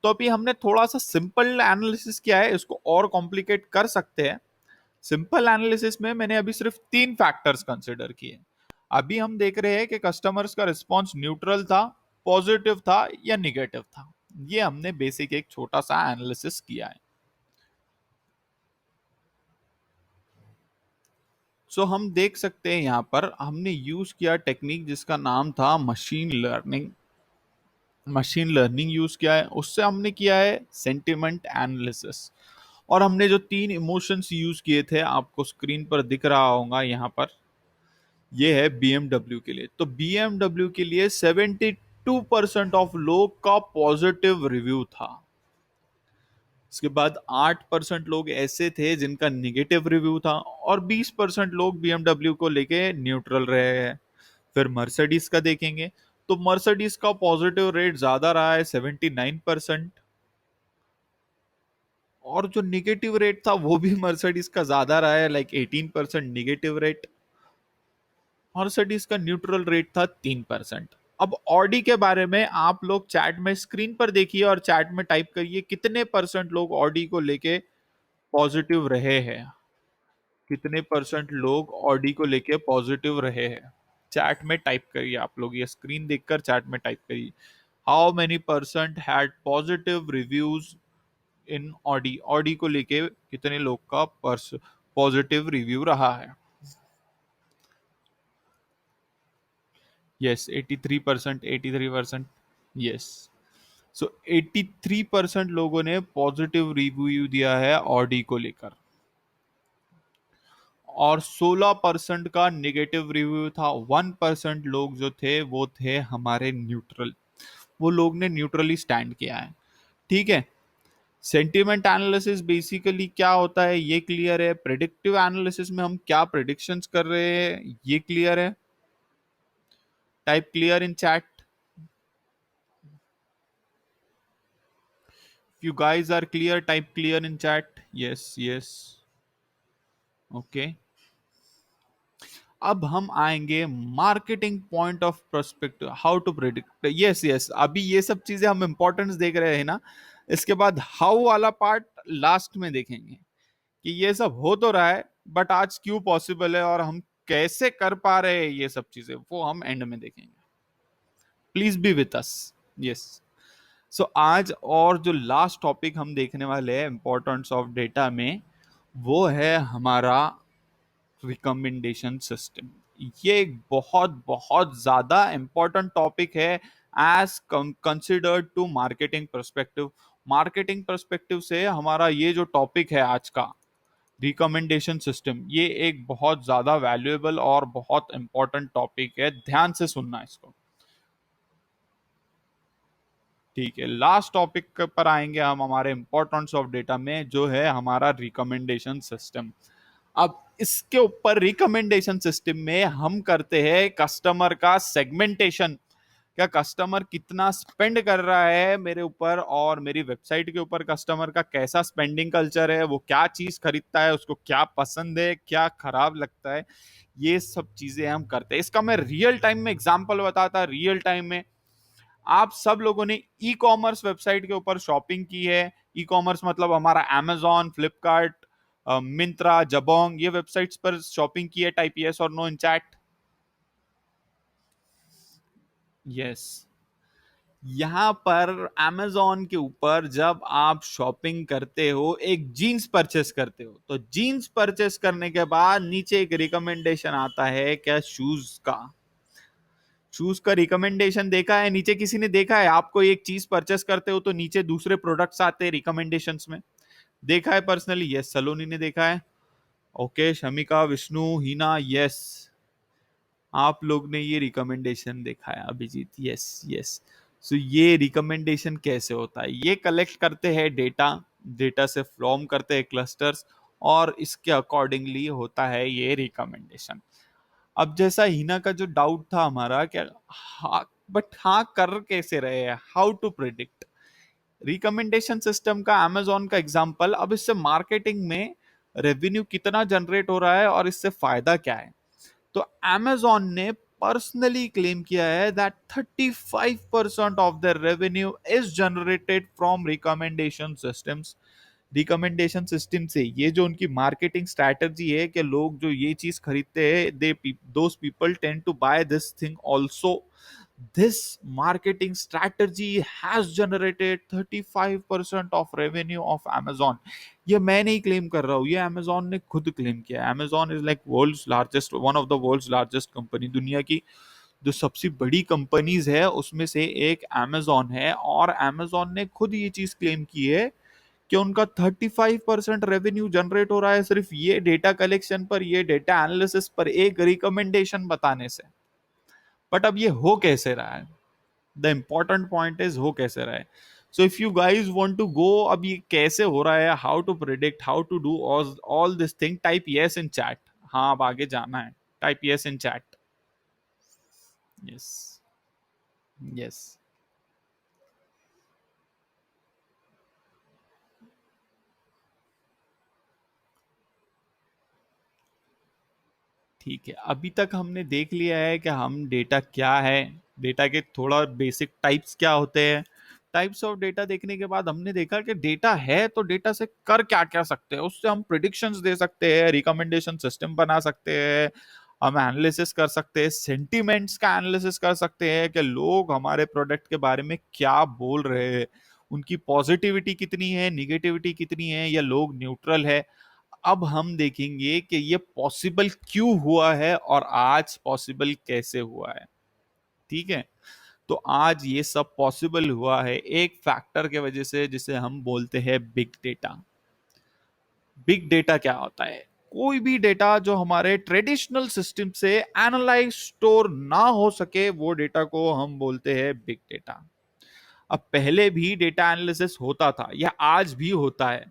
तो अभी हमने थोड़ा सा सिंपल एनालिसिस किया है, इसको और कॉम्प्लिकेट कर सकते हैं। सिंपल एनालिसिस में मैंने अभी सिर्फ 3 फैक्टर्स कंसिडर किए। अभी हम देख रहे हैं कि कस्टमर्स का रिस्पॉन्स न्यूट्रल था, पॉजिटिव था या निगेटिव था। ये हमने बेसिक एक छोटा सा एनालिसिस किया है। सो हम देख सकते हैं यहाँ पर हमने यूज किया टेक्निक जिसका नाम था machine learning. Machine learning use किया है, उससे हमने किया है सेंटिमेंट एनालिसिस। और हमने जो 3 इमोशंस यूज किए थे, आपको स्क्रीन पर दिख रहा होगा यहाँ पर, ये है बीएमडब्ल्यू के लिए। तो बीएमडब्ल्यू के लिए 72% ऑफ लोग का पॉजिटिव रिव्यू था। इसके बाद 8% लोग ऐसे थे जिनका निगेटिव रिव्यू था, और 20% लोग बीएमडब्ल्यू को लेके न्यूट्रल रहे हैं। फिर मर्सिडीज का देखेंगे, तो मर्सिडीज का पॉजिटिव रेट ज्यादा रहा है 79%, और जो निगेटिव रेट था वो भी मर्सिडीज का ज्यादा रहा है, लाइक 18% निगेटिव रेट। मर्सिडीज का न्यूट्रल रेट था 3%। अब ऑडी के बारे में आप लोग चैट में स्क्रीन पर देखिए और चैट में टाइप करिए कितने परसेंट लोग ऑडी को लेके पॉजिटिव रहे हैं। कितने परसेंट लोग ऑडी को लेके पॉजिटिव रहे हैं, चैट में टाइप करिए। आप लोग ये स्क्रीन देखकर चैट में टाइप करिए, how many percent had positive reviews in Audi. Audi को लेके कितने लोग का पॉजिटिव रिव्यू रहा है। यस 83%, 83%। यस, सो 83% लोगों ने पॉजिटिव रिव्यू दिया है ऑडी को लेकर, और 16% का नेगेटिव रिव्यू था। 1% लोग जो थे वो थे हमारे न्यूट्रल, वो लोग ने न्यूट्रली स्टैंड किया है। ठीक है, सेंटिमेंट एनालिसिस बेसिकली क्या होता है ये क्लियर है। प्रिडिक्टिव एनालिसिस में हम क्या प्रिडिक्शंस कर रहे हैं ये क्लियर है। Type clear in chat, you guys are clear, type clear in chat. Yes, yes, okay। अब हम आएंगे marketing point of perspective, how to predict. Yes yes, अभी ये सब चीजें हम इंपॉर्टेंस देख रहे हैं ना, इसके बाद हाउ वाला पार्ट लास्ट में देखेंगे कि ये सब हो तो रहा है बट आज क्यों पॉसिबल है और हम कैसे कर पा रहे हैं ये सब चीजें, वो हम एंड में देखेंगे। Please be with us. Yes, so आज और जो लास्ट टॉपिक हम देखने वाले हैं इंपॉर्टेंस ऑफ डेटा में, वो है हमारा रिकमेंडेशन सिस्टम। ये एक बहुत बहुत ज्यादा इंपॉर्टेंट टॉपिक है as considered to marketing perspective. Marketing perspective से हमारा ये जो टॉपिक है आज का रिकमेंडेशन सिस्टम, ये एक बहुत ज्यादा वैल्यूएबल और बहुत इंपॉर्टेंट टॉपिक है, ध्यान से सुनना इसको। ठीक है, लास्ट टॉपिक पर आएंगे हम हमारे इंपॉर्टेंस ऑफ डेटा में, जो है हमारा रिकमेंडेशन सिस्टम। अब इसके ऊपर रिकमेंडेशन सिस्टम में हम करते हैं कस्टमर का सेगमेंटेशन। क्या कस्टमर कितना स्पेंड कर रहा है मेरे ऊपर और मेरी वेबसाइट के ऊपर, कस्टमर का कैसा स्पेंडिंग कल्चर है, वो क्या चीज खरीदता है, उसको क्या पसंद है, क्या खराब लगता है, ये सब चीजें हम करते हैं। इसका मैं रियल टाइम में एग्जांपल बताता। रियल टाइम में आप सब लोगों ने ई कॉमर्स वेबसाइट के ऊपर शॉपिंग की है। ई कॉमर्स मतलब हमारा अमेजॉन, फ्लिपकार्ट, मिंत्रा, जबोंग, ये वेबसाइट्स पर शॉपिंग की है। टाइप यस और नो इन चैट। यस, यहां पर अमेजॉन के ऊपर जब आप शॉपिंग करते हो, एक जीन्स परचेस करते हो, तो जीन्स परचेस करने के बाद नीचे एक रिकमेंडेशन आता है क्या, शूज का। शूज का रिकमेंडेशन देखा है नीचे, किसी ने देखा है? आपको एक चीज परचेस करते हो तो नीचे दूसरे प्रोडक्ट्स आते हैं रिकमेंडेशंस में, देखा है पर्सनली? यस, सलोनी ने देखा है। ओके, शमिका, विष्णु, हीना, यस, आप लोग ने ये रिकमेंडेशन देखा है। Abhijit, yes yes. सो ये रिकमेंडेशन कैसे होता है, ये कलेक्ट करते हैं डेटा, डेटा से फॉर्म करते हैं क्लस्टर्स, और इसके अकॉर्डिंगली होता है ये रिकमेंडेशन। अब जैसा हिना का जो डाउट था हमारा क्या, हाँ बट हाँ कर कैसे रहे हैं, how to predict recommendation system का, अमेजोन का एग्जांपल। अब इससे मार्केटिंग में रेवेन्यू कितना जनरेट हो रहा है और इससे फायदा क्या है। तो अमेजोन ने पर्सनली क्लेम किया है that 35% of the revenue is generated from recommendation systems. Recommendation system से ये जो उनकी मार्केटिंग स्ट्रैटेजी है कि लोग जो ये चीज खरीदते हैं, they those people tend to buy this thing also. This marketing strategy has generated 35% of revenue of Amazon। ये मैं नहीं क्लेम कर रहा हूँ, ये Amazon ने खुद क्लेम किया है। Amazon is like world's largest, one of the world's largest company, दुनिया की जो सबसे बड़ी कंपनीज है उसमें से एक Amazon है, और Amazon ने खुद ये चीज क्लेम की है कि उनका 35% रेवेन्यू जनरेट हो रहा है सिर्फ ये डेटा कलेक्शन पर, ये डेटा एनालिसिस पर, एक रिकमेंडेशन बताने से। बट अब ये हो कैसे रहा है, द इंपॉर्टेंट पॉइंट इज हो कैसे रहा है। So if you guys want to go, अब ये कैसे हो रहा है, how to predict, how to do all this thing, type yes in chat. हाँ, अब आगे जाना है, type yes in chat. Yes, yes, ठीक है, अभी तक हमने देख लिया है कि हम डेटा क्या है, डेटा के थोड़ा बेसिक टाइप्स क्या होते हैं। टाइप्स ऑफ डेटा देखने के बाद हमने देखा कि डेटा है तो डेटा से कर क्या क्या सकते हैं, उससे हम प्रिडिक्शंस दे सकते हैं, रिकमेंडेशन सिस्टम बना सकते हैं, हम एनालिसिस कर सकते हैं, सेंटिमेंट्स का एनालिसिस कर सकते हैं कि लोग हमारे प्रोडक्ट के बारे में क्या बोल रहे हैं, उनकी पॉजिटिविटी कितनी है, निगेटिविटी कितनी है, या लोग न्यूट्रल है। अब हम देखेंगे कि ये पॉसिबल क्यों हुआ है और आज पॉसिबल कैसे हुआ है। ठीक है, तो आज ये सब पॉसिबल हुआ है एक फैक्टर के वजह से जिसे हम बोलते हैं बिग डेटा। बिग डेटा क्या होता है? कोई भी डेटा जो हमारे ट्रेडिशनल सिस्टम से एनालाइज स्टोर ना हो सके, वो डेटा को हम बोलते हैं बिग डेटा। अब पहले भी डेटा एनालिसिस होता था या आज भी होता है,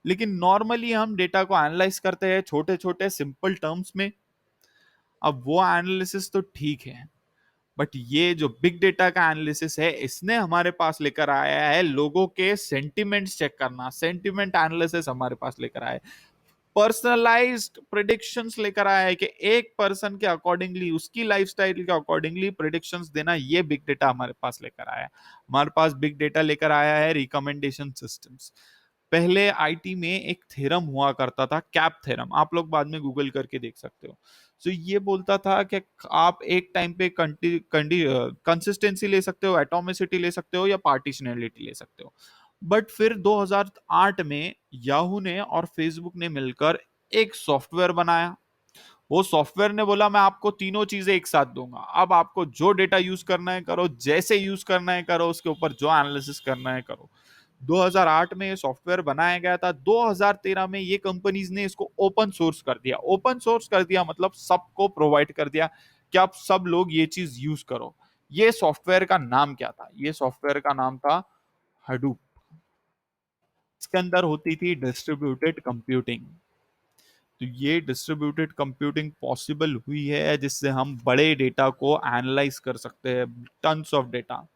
लेकिन नॉर्मली हम डेटा को एनालाइज करते हैं छोटे छोटे सिंपल टर्म्स में। अब वो एनालिसिस तो ठीक है, बट ये जो बिग डेटा का एनालिसिस है, इसने हमारे पास लेकर आया है लोगों के सेंटिमेंट्स चेक करना, सेंटिमेंट एनालिसिस हमारे पास लेकर आया है, पर्सनलाइज्ड प्रिडिक्शंस लेकर आया है कि एक पर्सन के अकॉर्डिंगली, उसकी लाइफस्टाइल के अकॉर्डिंगली प्रिडिक्शंस देना, ये बिग डेटा हमारे पास लेकर आया है। हमारे पास बिग डेटा लेकर आया है रिकमेंडेशन सिस्टम्स। पहले आईटी में एक थ्योरम हुआ करता था, कैप थ्योरम, आप लोग बाद में गूगल करके देख सकते हो। तो ये बोलता था कि आप एक टाइम पे कंसिस्टेंसी ले सकते हो, एटॉमिसिटी ले सकते हो, या पार्टीशनैलिटी ले सकते हो। बट फिर 2008 में याहू ने और फेसबुक ने मिलकर एक सॉफ्टवेयर बनाया। वो सॉफ्टवेयर ने बोला मैं आपको तीनों चीजें एक साथ दूंगा, अब आपको जो डेटा यूज करना है करो, जैसे यूज करना है करो, उसके ऊपर जो एनालिसिस करना है करो। 2008 में ये सॉफ्टवेयर बनाया गया था। 2013 में ये कंपनीज ने इसको ओपन सोर्स कर दिया। ओपन सोर्स कर दिया मतलब सबको प्रोवाइड कर दिया कि आप सब लोग ये चीज यूज करो। ये सॉफ्टवेयर का नाम क्या था? ये सॉफ्टवेयर का नाम था हडूप। इसके अंदर होती थी डिस्ट्रीब्यूटेड कंप्यूटिंग। तो ये डिस्ट्रीब्यूटेड कंप्यूटिंग पॉसिबल हुई है जिससे हम बड़े डेटा को एनालाइज कर सकते हैं, टन्स ऑफ डेटा।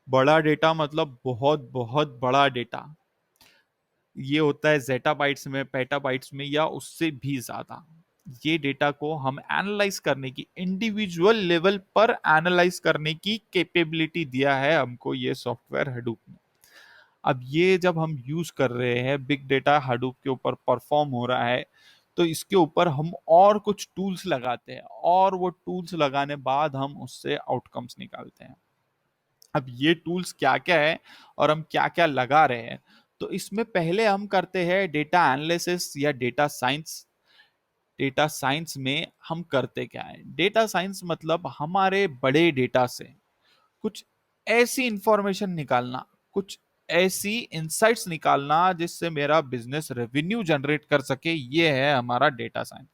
बड़ा डेटा मतलब बहुत बहुत बड़ा डेटा। ये होता है जेटाबाइट्स में, पेटाबाइट्स में, या उससे भी ज्यादा। ये डेटा को हम एनालाइज करने की, इंडिविजुअल लेवल पर एनालाइज करने की कैपेबिलिटी दिया है हमको ये सॉफ्टवेयर हडूप ने। अब ये जब हम यूज कर रहे हैं, बिग डेटा हडूप के ऊपर परफॉर्म हो रहा है, तो इसके ऊपर हम और कुछ टूल्स लगाते हैं, और वो टूल्स लगाने बाद हम उससे आउटकम्स निकालते हैं। अब ये टूल्स क्या क्या है और हम क्या क्या लगा रहे हैं, तो इसमें पहले हम करते हैं डेटा एनालिसिस या डेटा साइंस। डेटा साइंस में हम करते क्या है? डेटा साइंस मतलब हमारे बड़े डेटा से कुछ ऐसी इंफॉर्मेशन निकालना, कुछ ऐसी इंसाइट्स निकालना जिससे मेरा बिजनेस रेवेन्यू जनरेट कर सके, ये है हमारा डेटा साइंस।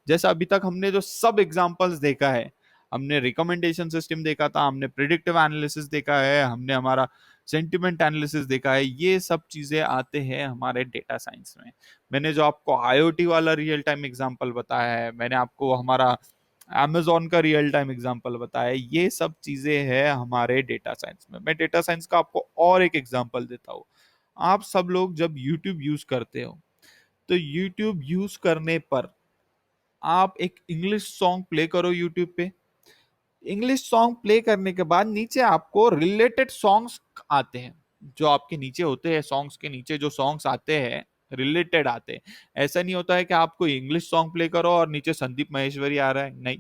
जैसा अभी तक हमने जो सब एग्जांपल्स देखा है, हमने रिकमेंडेशन सिस्टम देखा था, हमने प्रिडिक्टिव एनालिसिस देखा है, हमने हमारा सेंटिमेंट एनालिसिस देखा है, ये सब चीजें आते हैं हमारे डेटा साइंस में। मैंने जो आपको आईओटी वाला रियल टाइम एग्जांपल बताया है, मैंने आपको हमारा अमेजोन का रियल टाइम एग्जांपल बताया, ये सब चीजें हैं हमारे डेटा साइंस में। मैं डेटा साइंस का आपको और एक एग्जांपल देता हूँ। आप सब लोग जब यूट्यूब यूज करते हो, तो यूट्यूब यूज करने पर आप एक इंग्लिश सॉन्ग प्ले करो यूट्यूब पे। इंग्लिश सॉन्ग प्ले करने के बाद नीचे आपको रिलेटेड सॉन्ग्स आते हैं। जो आपके नीचे होते हैं, सॉन्ग्स के नीचे जो सॉन्ग्स आते हैं, रिलेटेड आते हैं। ऐसा नहीं होता है कि आपको इंग्लिश सॉन्ग प्ले करो और नीचे संदीप महेश्वरी आ रहा है, नहीं।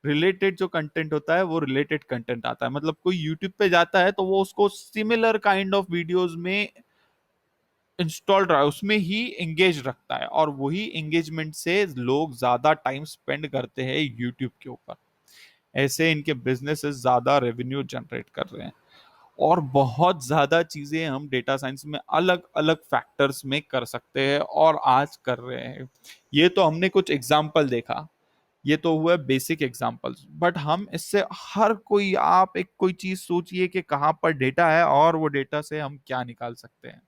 रिलेटेड जो कंटेंट होता है वो रिलेटेड कंटेंट आता है। मतलब कोई यूट्यूब पे जाता है तो वो उसको सिमिलर काइंड ऑफ वीडियोस में इंस्टॉल रहा है, उसमें ही एंगेज रखता है, और वही एंगेजमेंट से लोग ज्यादा टाइम स्पेंड करते हैं यूट्यूब के ऊपर। ऐसे इनके बिजनेसेस ज्यादा रेवेन्यू जनरेट कर रहे हैं। और बहुत ज्यादा चीजें हम डेटा साइंस में अलग अलग फैक्टर्स में कर सकते हैं और आज कर रहे हैं। ये तो हमने कुछ एग्जाम्पल देखा, ये तो हुआ बेसिक एग्जांपल्स, बट हम इससे हर कोई, आप एक कोई चीज सोचिए कि कहाँ पर डेटा है और वो डेटा से हम क्या निकाल सकते हैं।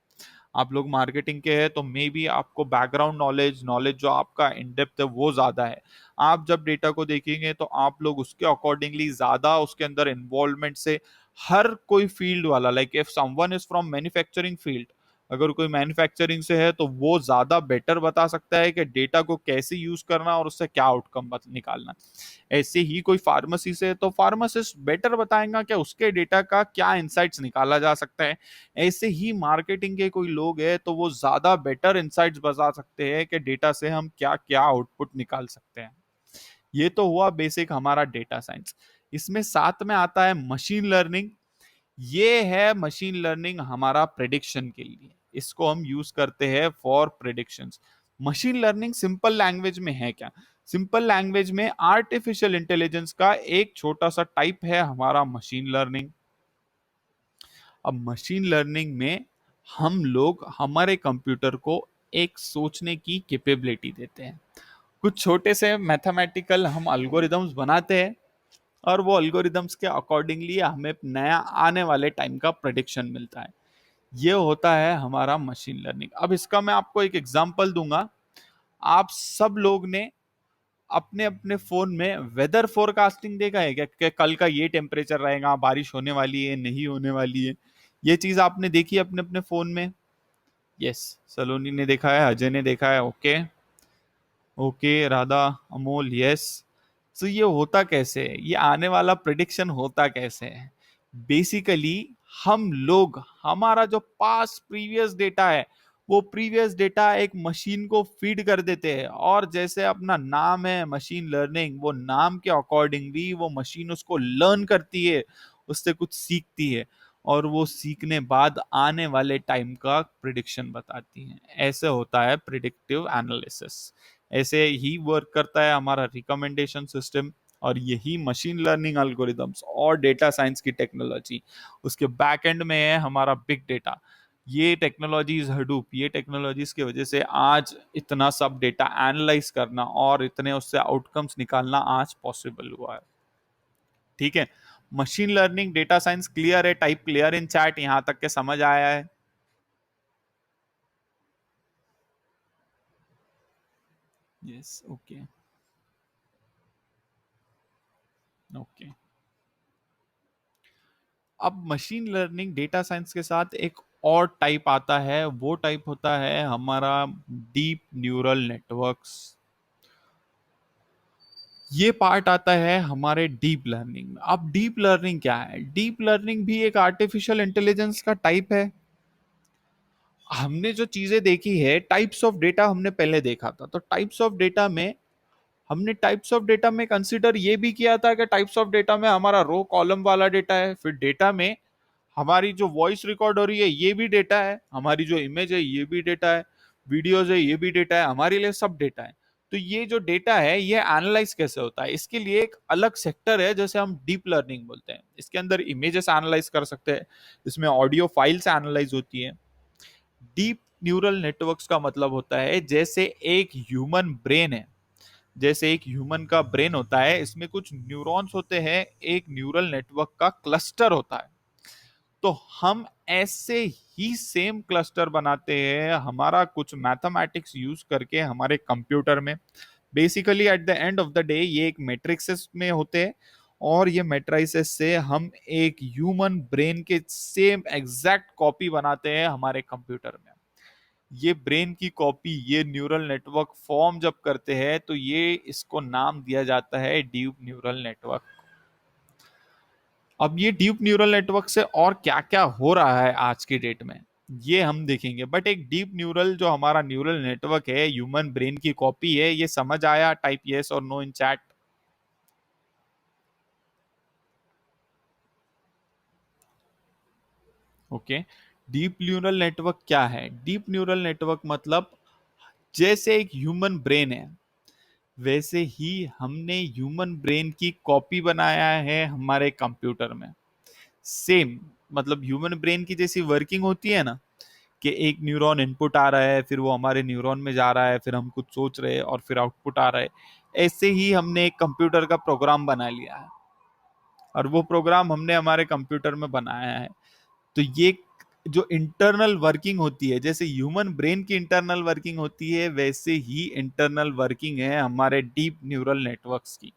आप लोग मार्केटिंग के हैं तो मे बी आपको बैकग्राउंड नॉलेज नॉलेज जो आपका इन डेप्थ है वो ज्यादा है। आप जब डेटा को देखेंगे तो आप लोग उसके अकॉर्डिंगली ज्यादा उसके अंदर इन्वॉल्वमेंट से, हर कोई फील्ड वाला, like if someone is from manufacturing field, अगर कोई मैन्युफैक्चरिंग से है तो वो ज्यादा बेटर बता सकता है कि डेटा को कैसे यूज करना और उससे क्या आउटकम निकालना। ऐसे ही कोई फार्मेसी से है तो फार्मासिस्ट बेटर बताएगा कि उसके डेटा का क्या इंसाइट्स निकाला जा सकता है। ऐसे ही मार्केटिंग के कोई लोग हैं तो वो ज्यादा बेटर इंसाइट्स बता सकते हैं कि डेटा से हम क्या क्या आउटपुट निकाल सकते हैं। ये तो हुआ बेसिक हमारा डेटा साइंस। इसमें साथ में आता है मशीन लर्निंग। ये है मशीन लर्निंग हमारा प्रेडिक्शन के लिए, इसको हम यूज करते हैं for predictions. Machine learning simple language में है क्या? सिंपल लैंग्वेज में आर्टिफिशियल इंटेलिजेंस का एक छोटा सा टाइप है हमारा मशीन लर्निंग। अब मशीन लर्निंग में हम लोग हमारे कंप्यूटर को एक सोचने की कैपेबिलिटी देते हैं। कुछ छोटे से मैथमेटिकल हम अल्गोरिदम्स बनाते हैं और वो अल्गोरिदम्स के अकॉर्डिंगली हमें नया आने वाले टाइम का प्रेडिक्शन मिलता है। ये होता है हमारा मशीन लर्निंग। अब इसका मैं आपको एक एग्जांपल दूंगा। आप सब लोग ने अपने अपने फोन में वेदर फोरकास्टिंग देखा है क्या कि कल का ये टेम्परेचर रहेगा, बारिश होने वाली है, नहीं होने वाली है? ये चीज आपने देखी अपने अपने फोन में? यस, सलोनी ने देखा है, अजय ने देखा है, okay. Okay Radha, Amol, yes. तो ये होता कैसे है, ये आने वाला प्रिडिक्शन होता कैसे है? बेसिकली हम लोग हमारा जो पास प्रीवियस डेटा है वो प्रीवियस डेटा एक मशीन को फीड कर देते हैं, और जैसे अपना नाम है मशीन लर्निंग, वो नाम के अकॉर्डिंगली वो मशीन उसको लर्न करती है, उससे कुछ सीखती है, और वो सीखने बाद आने वाले टाइम का प्रिडिक्शन बताती है। ऐसे होता है प्रिडिक्टिव एनालिसिस। ऐसे ही वर्क करता है हमारा रिकमेंडेशन सिस्टम। और यही मशीन लर्निंग एल्गोरिदम्स और डेटा साइंस की टेक्नोलॉजी, उसके बैक एंड में है हमारा बिग डेटा। ये टेक्नोलॉजीज हडूप, ये टेक्नोलॉजीज की वजह से आज इतना सब डेटा एनालाइज करना और इतने उससे आउटकम्स निकालना आज पॉसिबल हुआ है। ठीक है, machine learning data science clear है? टाइप क्लियर इन चैट, यहां तक के समझ आया है? Yes, okay, okay. अब मशीन लर्निंग डेटा साइंस के साथ एक और टाइप आता है, वो टाइप होता है हमारा डीप न्यूरल नेटवर्क्स। ये पार्ट आता है हमारे डीप लर्निंग में। अब डीप लर्निंग क्या है? डीप लर्निंग भी एक आर्टिफिशियल इंटेलिजेंस का टाइप है। हमने जो चीजें देखी है, टाइप्स ऑफ डेटा हमने पहले देखा था, तो टाइप्स ऑफ डेटा में हमने टाइप्स ऑफ डेटा में कंसीडर ये भी किया था कि टाइप्स ऑफ डेटा में हमारा रो कॉलम वाला डेटा है, फिर डेटा में हमारी जो वॉइस रिकॉर्ड हो रही है ये भी डेटा है, हमारी जो इमेज है ये भी डेटा है, वीडियोज है ये भी डेटा है, हमारे लिए सब डेटा है। तो ये जो डेटा है ये एनालाइज कैसे होता है, इसके लिए एक अलग सेक्टर है जैसे हम डीप लर्निंग बोलते हैं। इसके अंदर इमेजेस एनालाइज कर सकते हैं, इसमें ऑडियो फाइल्स एनालाइज होती है। डीप न्यूरल नेटवर्क्स का मतलब होता है जैसे एक ह्यूमन ब्रेन है, जैसे एक ह्यूमन का ब्रेन होता है, इसमें कुछ न्यूरॉन्स होते हैं, एक न्यूरल नेटवर्क का क्लस्टर होता है। तो हम ऐसे ही सेम क्लस्टर बनाते हैं हमारा कुछ मैथमेटिक्स यूज करके हमारे कंप्यूटर में। Basically at the end of the day ये एक मैट्रिक्सेस में होते हैं, और ये मैट्रिसेस से हम एक ह्यूमन ब्रेन के सेम एग्जैक्ट कॉपी बनाते हैं हमारे कंप्यूटर में। ये ब्रेन की कॉपी ये न्यूरल नेटवर्क फॉर्म जब करते हैं तो ये इसको नाम दिया जाता है डीप न्यूरल नेटवर्क। अब ये डीप न्यूरल नेटवर्क से और क्या क्या हो रहा है आज की डेट में ये हम देखेंगे, बट एक डीप न्यूरल जो हमारा न्यूरल नेटवर्क है ह्यूमन ब्रेन की कॉपी है, ये समझ आया? टाइप यस और नो इन chat. Okay, deep neural network क्या है? डीप न्यूरल नेटवर्क मतलब जैसे एक ह्यूमन ब्रेन है वैसे ही हमने ह्यूमन ब्रेन की कॉपी बनाया है हमारे कंप्यूटर में। सेम, मतलब ह्यूमन ब्रेन की जैसी वर्किंग होती है ना, कि एक न्यूरॉन इनपुट आ रहा है, फिर वो हमारे न्यूरॉन में जा रहा है, फिर हम कुछ सोच रहे हैं और फिर आउटपुट आ रहा है। ऐसे ही हमने एक कंप्यूटर का प्रोग्राम बना लिया है, और वो प्रोग्राम हमने हमारे कंप्यूटर में बनाया है। तो ये जो इंटरनल वर्किंग होती है, जैसे ह्यूमन ब्रेन की इंटरनल वर्किंग होती है वैसे ही इंटरनल वर्किंग है हमारे डीप न्यूरल नेटवर्क्स की।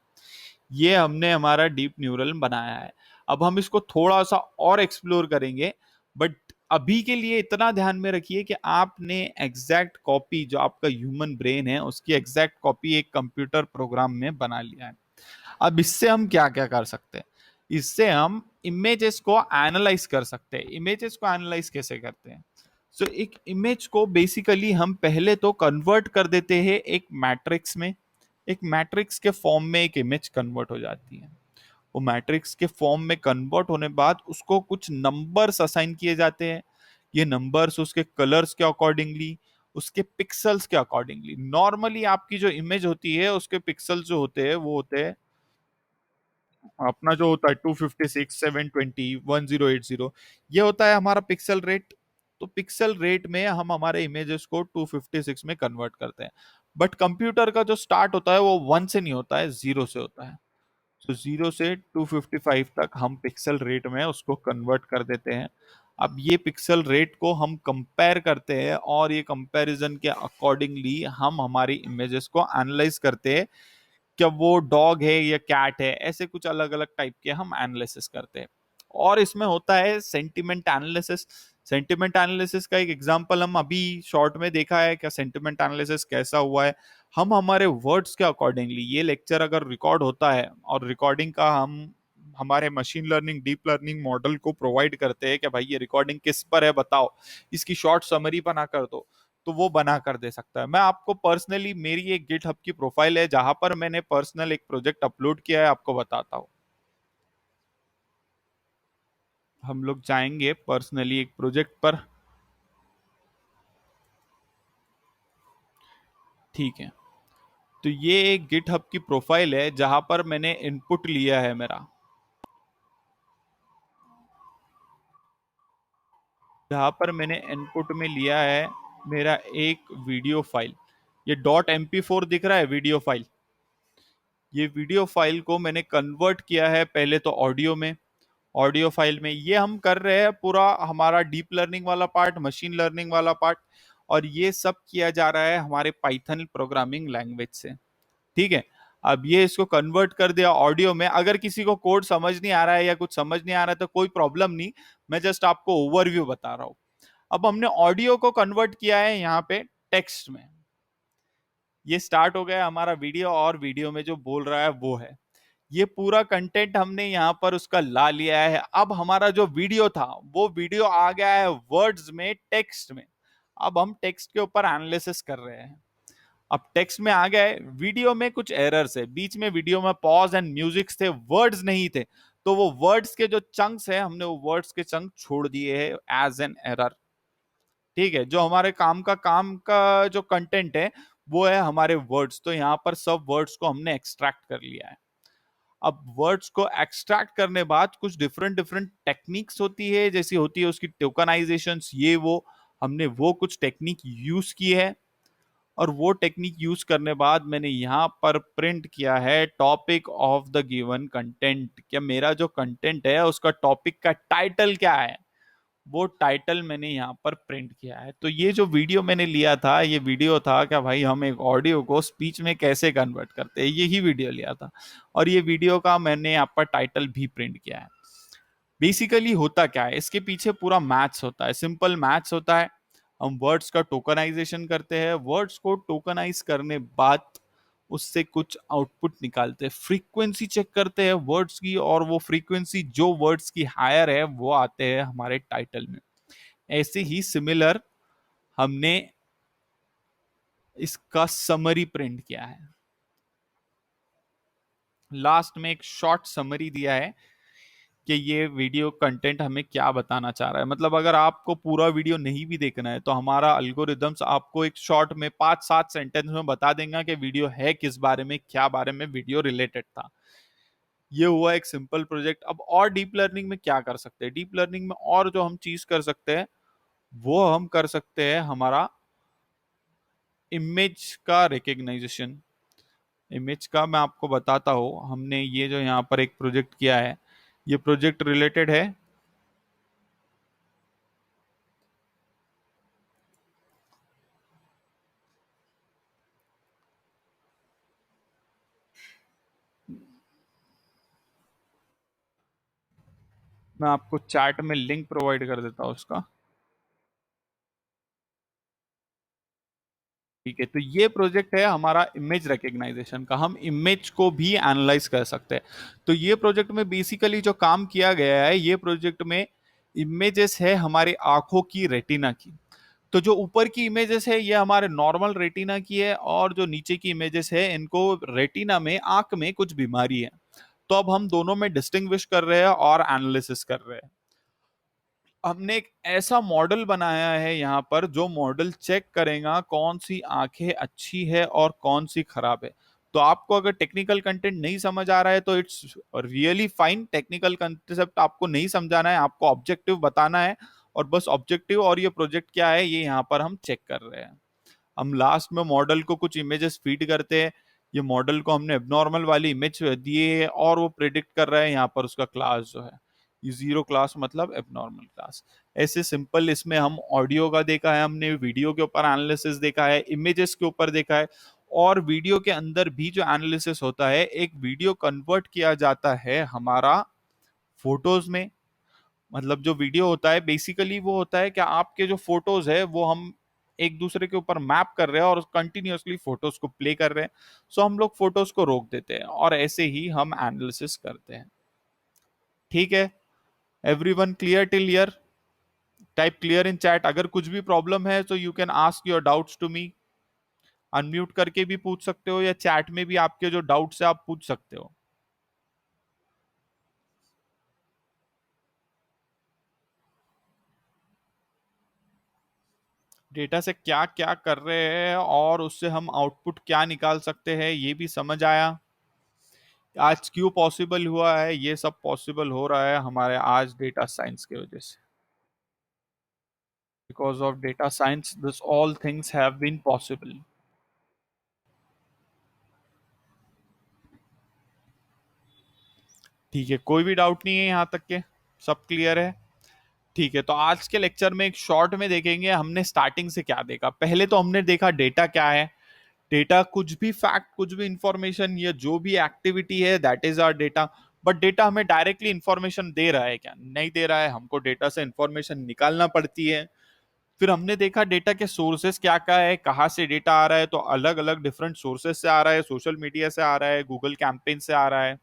ये हमने हमारा डीप न्यूरल बनाया है। अब हम इसको थोड़ा सा और एक्सप्लोर करेंगे, बट अभी के लिए इतना ध्यान में रखिए कि आपने एग्जैक्ट कॉपी, जो आपका ह्यूमन ब्रेन है उसकी एग्जैक्ट कॉपी एक कंप्यूटर प्रोग्राम में बना लिया है। अब इससे हम क्या क्या कर सकते हैं? इससे हम इमेजेस को एनालाइज कर सकते हैं। इमेजेस को एनालाइज कैसे करते हैं? सो एक इमेज को बेसिकली हम पहले तो कन्वर्ट कर देते हैं एक मैट्रिक्स में। एक मैट्रिक्स के फॉर्म में एक इमेज कन्वर्ट हो जाती है। वो मैट्रिक्स के फॉर्म में कन्वर्ट होने बाद उसको कुछ नंबर्स असाइन किए जाते हैं। ये नंबर्स उसके कलर्स के अकॉर्डिंगली, उसके पिक्सल्स के अकॉर्डिंगली, नॉर्मली आपकी जो इमेज होती है उसके पिक्सल्स जो होते हैं वो होते हैं अपना जो होता है 256, 720, 1080, ये होता है हमारा पिक्सल रेट। तो पिक्सल रेट में हम हमारे इमेजेस को 256 में कन्वर्ट करते हैं। बट कंप्यूटर का जो स्टार्ट होता है वो 1 से नहीं होता है, 0 से होता है। तो 0 से 255 तक हम पिक्सल रेट में उसको कन्वर्ट कर देते हैं। अब ये पिक्सल रेट को हम कंपेयर करते हैं और ये कंपैरिजन के अकॉर्डिंगली हम हमारी इमेजेस को एनालाइज करते हैं। क्या वो डॉग है या कैट है, ऐसे कुछ अलग अलग टाइप के हम एनालिसिस करते हैं। और इसमें होता है सेंटिमेंट एनालिसिस। सेंटिमेंट एनालिसिस का एक एग्जांपल हम अभी शॉर्ट में देखा है। क्या सेंटिमेंट एनालिसिस कैसा हुआ है? हम हमारे वर्ड्स के अकॉर्डिंगली, ये लेक्चर अगर रिकॉर्ड होता है और रिकॉर्डिंग का हम हमारे machine learning deep learning model को प्रोवाइड करते हैं कि भाई ये रिकॉर्डिंग किस पर है बताओ, इसकी शॉर्ट समरी बना कर दो, तो वो बना कर दे सकता है। मैं आपको पर्सनली, मेरी एक गिटहब की प्रोफाइल है जहां पर मैंने पर्सनल एक प्रोजेक्ट अपलोड किया है, आपको बताता हूँ। हम लोग जाएंगे पर्सनली एक प्रोजेक्ट पर। ठीक है, तो ये एक गिटहब की प्रोफाइल है जहां पर मैंने इनपुट लिया है मेरा, जहां पर मैंने इनपुट में लिया है मेरा एक वीडियो फाइल। ये डॉट एम पी फोर दिख रहा है, वीडियो फाइल। ये वीडियो फाइल को मैंने कन्वर्ट किया है पहले तो ऑडियो में। ऑडियो फाइल में ये हम कर रहे हैं पूरा हमारा डीप लर्निंग वाला पार्ट, मशीन लर्निंग वाला पार्ट, और ये सब किया जा रहा है हमारे पाइथन प्रोग्रामिंग लैंग्वेज से। ठीक है। अब ये इसको कन्वर्ट कर दिया ऑडियो में। अगर किसी को कोड समझ नहीं आ रहा है या कुछ समझ नहीं आ रहा है तो कोई प्रॉब्लम नहीं, मैं जस्ट आपको ओवरव्यू बता रहा हूं। अब हमने ऑडियो को कन्वर्ट किया है यहाँ पे टेक्स्ट में। ये स्टार्ट हो गया हमारा वीडियो, और वीडियो में जो बोल रहा है वो है। ये पूरा कंटेंट हमने यहाँ पर उसका ला लिया है। अब हमारा जो वीडियो था वो वीडियो आ गया है वर्ड्स में, टेक्स्ट में। अब हम टेक्स्ट के ऊपर एनालिसिस कर रहे हैं। अब टेक्स्ट में आ गए, वीडियो में कुछ एरर्स है, बीच में वीडियो में पॉज एंड म्यूजिक थे, वर्ड्स नहीं थे। तो वो वर्ड्स के जो चंक्स है, हमने वो वर्ड्स के चंक छोड़ दिए हैं एज एन एरर। ठीक है, जो हमारे काम का जो कंटेंट है वो है हमारे वर्ड्स। तो यहाँ पर सब वर्ड्स को हमने एक्सट्रैक्ट कर लिया है। अब वर्ड्स को एक्सट्रैक्ट करने बाद कुछ डिफरेंट डिफरेंट टेक्निक्स होती है, जैसी होती है उसकी टोकनाइजेशन, ये वो हमने वो कुछ टेक्निक यूज की है। और वो टेक्निक यूज करने बाद मैंने यहाँ पर प्रिंट किया है topic of the given content. क्या मेरा जो कंटेंट है उसका टॉपिक का टाइटल क्या है, वो टाइटल मैंने यहाँ पर प्रिंट किया है। तो ये जो वीडियो मैंने लिया था, ये वीडियो था क्या भाई हम एक ऑडियो को स्पीच में कैसे कन्वर्ट करते हैं, यही वीडियो लिया था। और ये वीडियो का मैंने यहाँ पर टाइटल भी प्रिंट किया है। बेसिकली होता क्या है, इसके पीछे पूरा मैथ्स होता है, सिंपल मैथ्स होता है। हम वर्ड्स का टोकनाइजेशन करते हैं, वर्ड्स को टोकनाइज करने बाद उससे कुछ आउटपुट निकालते हैं, फ्रीक्वेंसी चेक करते हैं वर्ड्स की, और वो फ्रीक्वेंसी जो वर्ड्स की हायर है वो आते हैं हमारे टाइटल में। ऐसे ही सिमिलर हमने इसका समरी प्रिंट किया है। लास्ट में एक शॉर्ट समरी दिया है कि ये वीडियो कंटेंट हमें क्या बताना चाह रहा है। मतलब अगर आपको पूरा वीडियो नहीं भी देखना है तो हमारा अल्गोरिदम्स आपको एक शॉर्ट में 5-7 सेंटेंस में बता देगा कि वीडियो है किस बारे में, क्या बारे में वीडियो रिलेटेड था। ये हुआ एक सिंपल प्रोजेक्ट। अब और डीप लर्निंग में क्या कर सकते हैं? डीप लर्निंग में और जो हम चीज कर सकते हैं वो हम कर सकते हैं हमारा इमेज का रिकग्नाइजेशन। इमेज का मैं आपको बताता हूँ, हमने ये जो यहाँ पर एक प्रोजेक्ट किया है, ये प्रोजेक्ट रिलेटेड है। मैं आपको चैट में लिंक प्रोवाइड कर देता हूँ उसका। ठीक है, तो ये प्रोजेक्ट है हमारा इमेज रिकग्नाइजेशन का, हम इमेज को भी एनालाइज कर सकते हैं। तो ये प्रोजेक्ट में बेसिकली जो काम किया गया है, ये प्रोजेक्ट में इमेजेस है हमारी आंखों की रेटिना की। तो जो ऊपर की इमेजेस है ये हमारे नॉर्मल रेटिना की है, और जो नीचे की इमेजेस है इनको रेटिना में, आंख में कुछ बीमारी है। तो अब हम दोनों में डिस्टिंग्विश कर रहे हैं और एनालिसिस कर रहे हैं। हमने एक ऐसा मॉडल बनाया है यहाँ पर, जो मॉडल चेक करेगा कौन सी आंखें अच्छी है और कौन सी खराब है। तो आपको अगर टेक्निकल कंटेंट नहीं समझ आ रहा है तो it's really fine, technical concept आपको नहीं समझाना है, आपको ऑब्जेक्टिव बताना है। और बस ऑब्जेक्टिव और ये प्रोजेक्ट क्या है ये यहाँ पर हम चेक कर रहे हैं। हम लास्ट में मॉडल को कुछ इमेजेस फीड करते हैं, ये मॉडल को हमने एबनॉर्मल वाली इमेज दिए है और वो प्रिडिक्ट कर रहा है यहाँ पर उसका क्लास जो है, ये जीरो क्लास मतलब एबनॉर्मल क्लास। ऐसे सिंपल इसमें हम ऑडियो का देखा है, हमने वीडियो के ऊपर एनालिसिस देखा है, इमेजेस के ऊपर देखा है। और वीडियो के अंदर भी जो एनालिसिस होता है, एक वीडियो कन्वर्ट किया जाता है हमारा फोटोज में। मतलब जो वीडियो होता है बेसिकली वो होता है कि आपके जो फोटोज है वो हम एक दूसरे के ऊपर मैप कर रहे हैं और कंटिन्यूअसली फोटोज को प्ले कर रहे हैं। सो हम लोग फोटोज को रोक देते हैं और ऐसे ही हम एनालिसिस करते हैं। ठीक है, everyone clear till here? Type clear in chat. अगर कुछ भी प्रॉब्लम है तो you can ask your doubts to me. Unmute करके भी पूछ सकते हो या चैट में भी आपके जो डाउट्स है आप पूछ सकते हो। डेटा से क्या क्या कर रहे हैं और उससे हम आउटपुट क्या निकाल सकते हैं ये भी समझ आया। आज क्यों पॉसिबल हुआ है, ये सब पॉसिबल हो रहा है हमारे आज डेटा साइंस की वजह से। Because of data science this all things have been possible. ठीक है, कोई भी डाउट नहीं है यहाँ तक के? सब क्लियर है? ठीक है, तो आज के लेक्चर में एक शॉर्ट में देखेंगे हमने स्टार्टिंग से क्या देखा। पहले तो हमने देखा डेटा क्या है। डेटा कुछ भी फैक्ट, कुछ भी इंफॉर्मेशन या जो भी एक्टिविटी है, that is our data. But data हमें डायरेक्टली इंफॉर्मेशन दे रहा है क्या? नहीं दे रहा है, हमको डेटा से इंफॉर्मेशन निकालना पड़ती है। फिर हमने देखा डेटा के सोर्सेस क्या क्या है, कहाँ से डेटा आ रहा है। तो अलग अलग डिफरेंट सोर्सेस से आ रहा है, सोशल मीडिया से आ रहा है, गूगल कैंपेन से आ रहा है।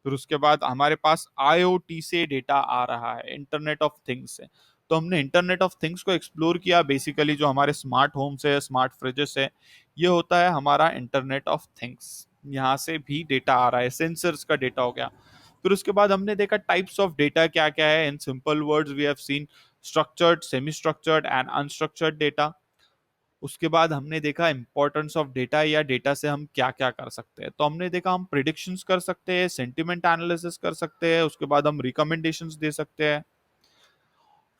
फिर उसके बाद हमारे पास आईओटी से डेटा आ रहा है, इंटरनेट ऑफ थिंग्स से। तो हमने इंटरनेट ऑफ थिंग्स को एक्सप्लोर किया। बेसिकली जो हमारे स्मार्ट होम्स है, स्मार्ट फ्रिजेस है, ये होता है हमारा इंटरनेट ऑफ थिंग्स। यहाँ से भी डेटा आ रहा है, सेंसर्स का डेटा हो गया। फिर उसके बाद हमने देखा टाइप्स ऑफ डेटा क्या क्या है। In simple words we have seen structured, semi structured and unstructured data. उसके बाद हमने देखा इंपॉर्टेंस ऑफ डेटा, या डेटा से हम क्या क्या कर सकते हैं। तो हमने देखा हम प्रिडिक्शंस कर सकते हैं, सेंटिमेंट एनालिसिस कर सकते हैं, उसके बाद हम रिकमेंडेशंस दे सकते हैं।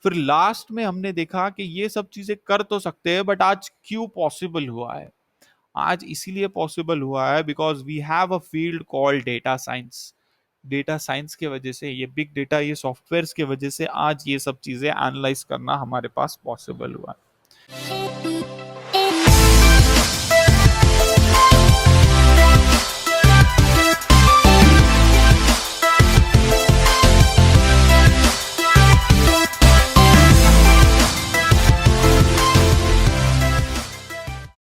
फिर लास्ट में हमने देखा कि ये सब चीजें कर तो सकते हैं, बट आज क्यों पॉसिबल हुआ है? आज इसीलिए पॉसिबल हुआ है because we have a field called data science. Data science के वजह से, ये बिग डेटा, ये सॉफ्टवेयर के वजह से आज ये सब चीजें एनालाइज करना हमारे पास पॉसिबल हुआ है।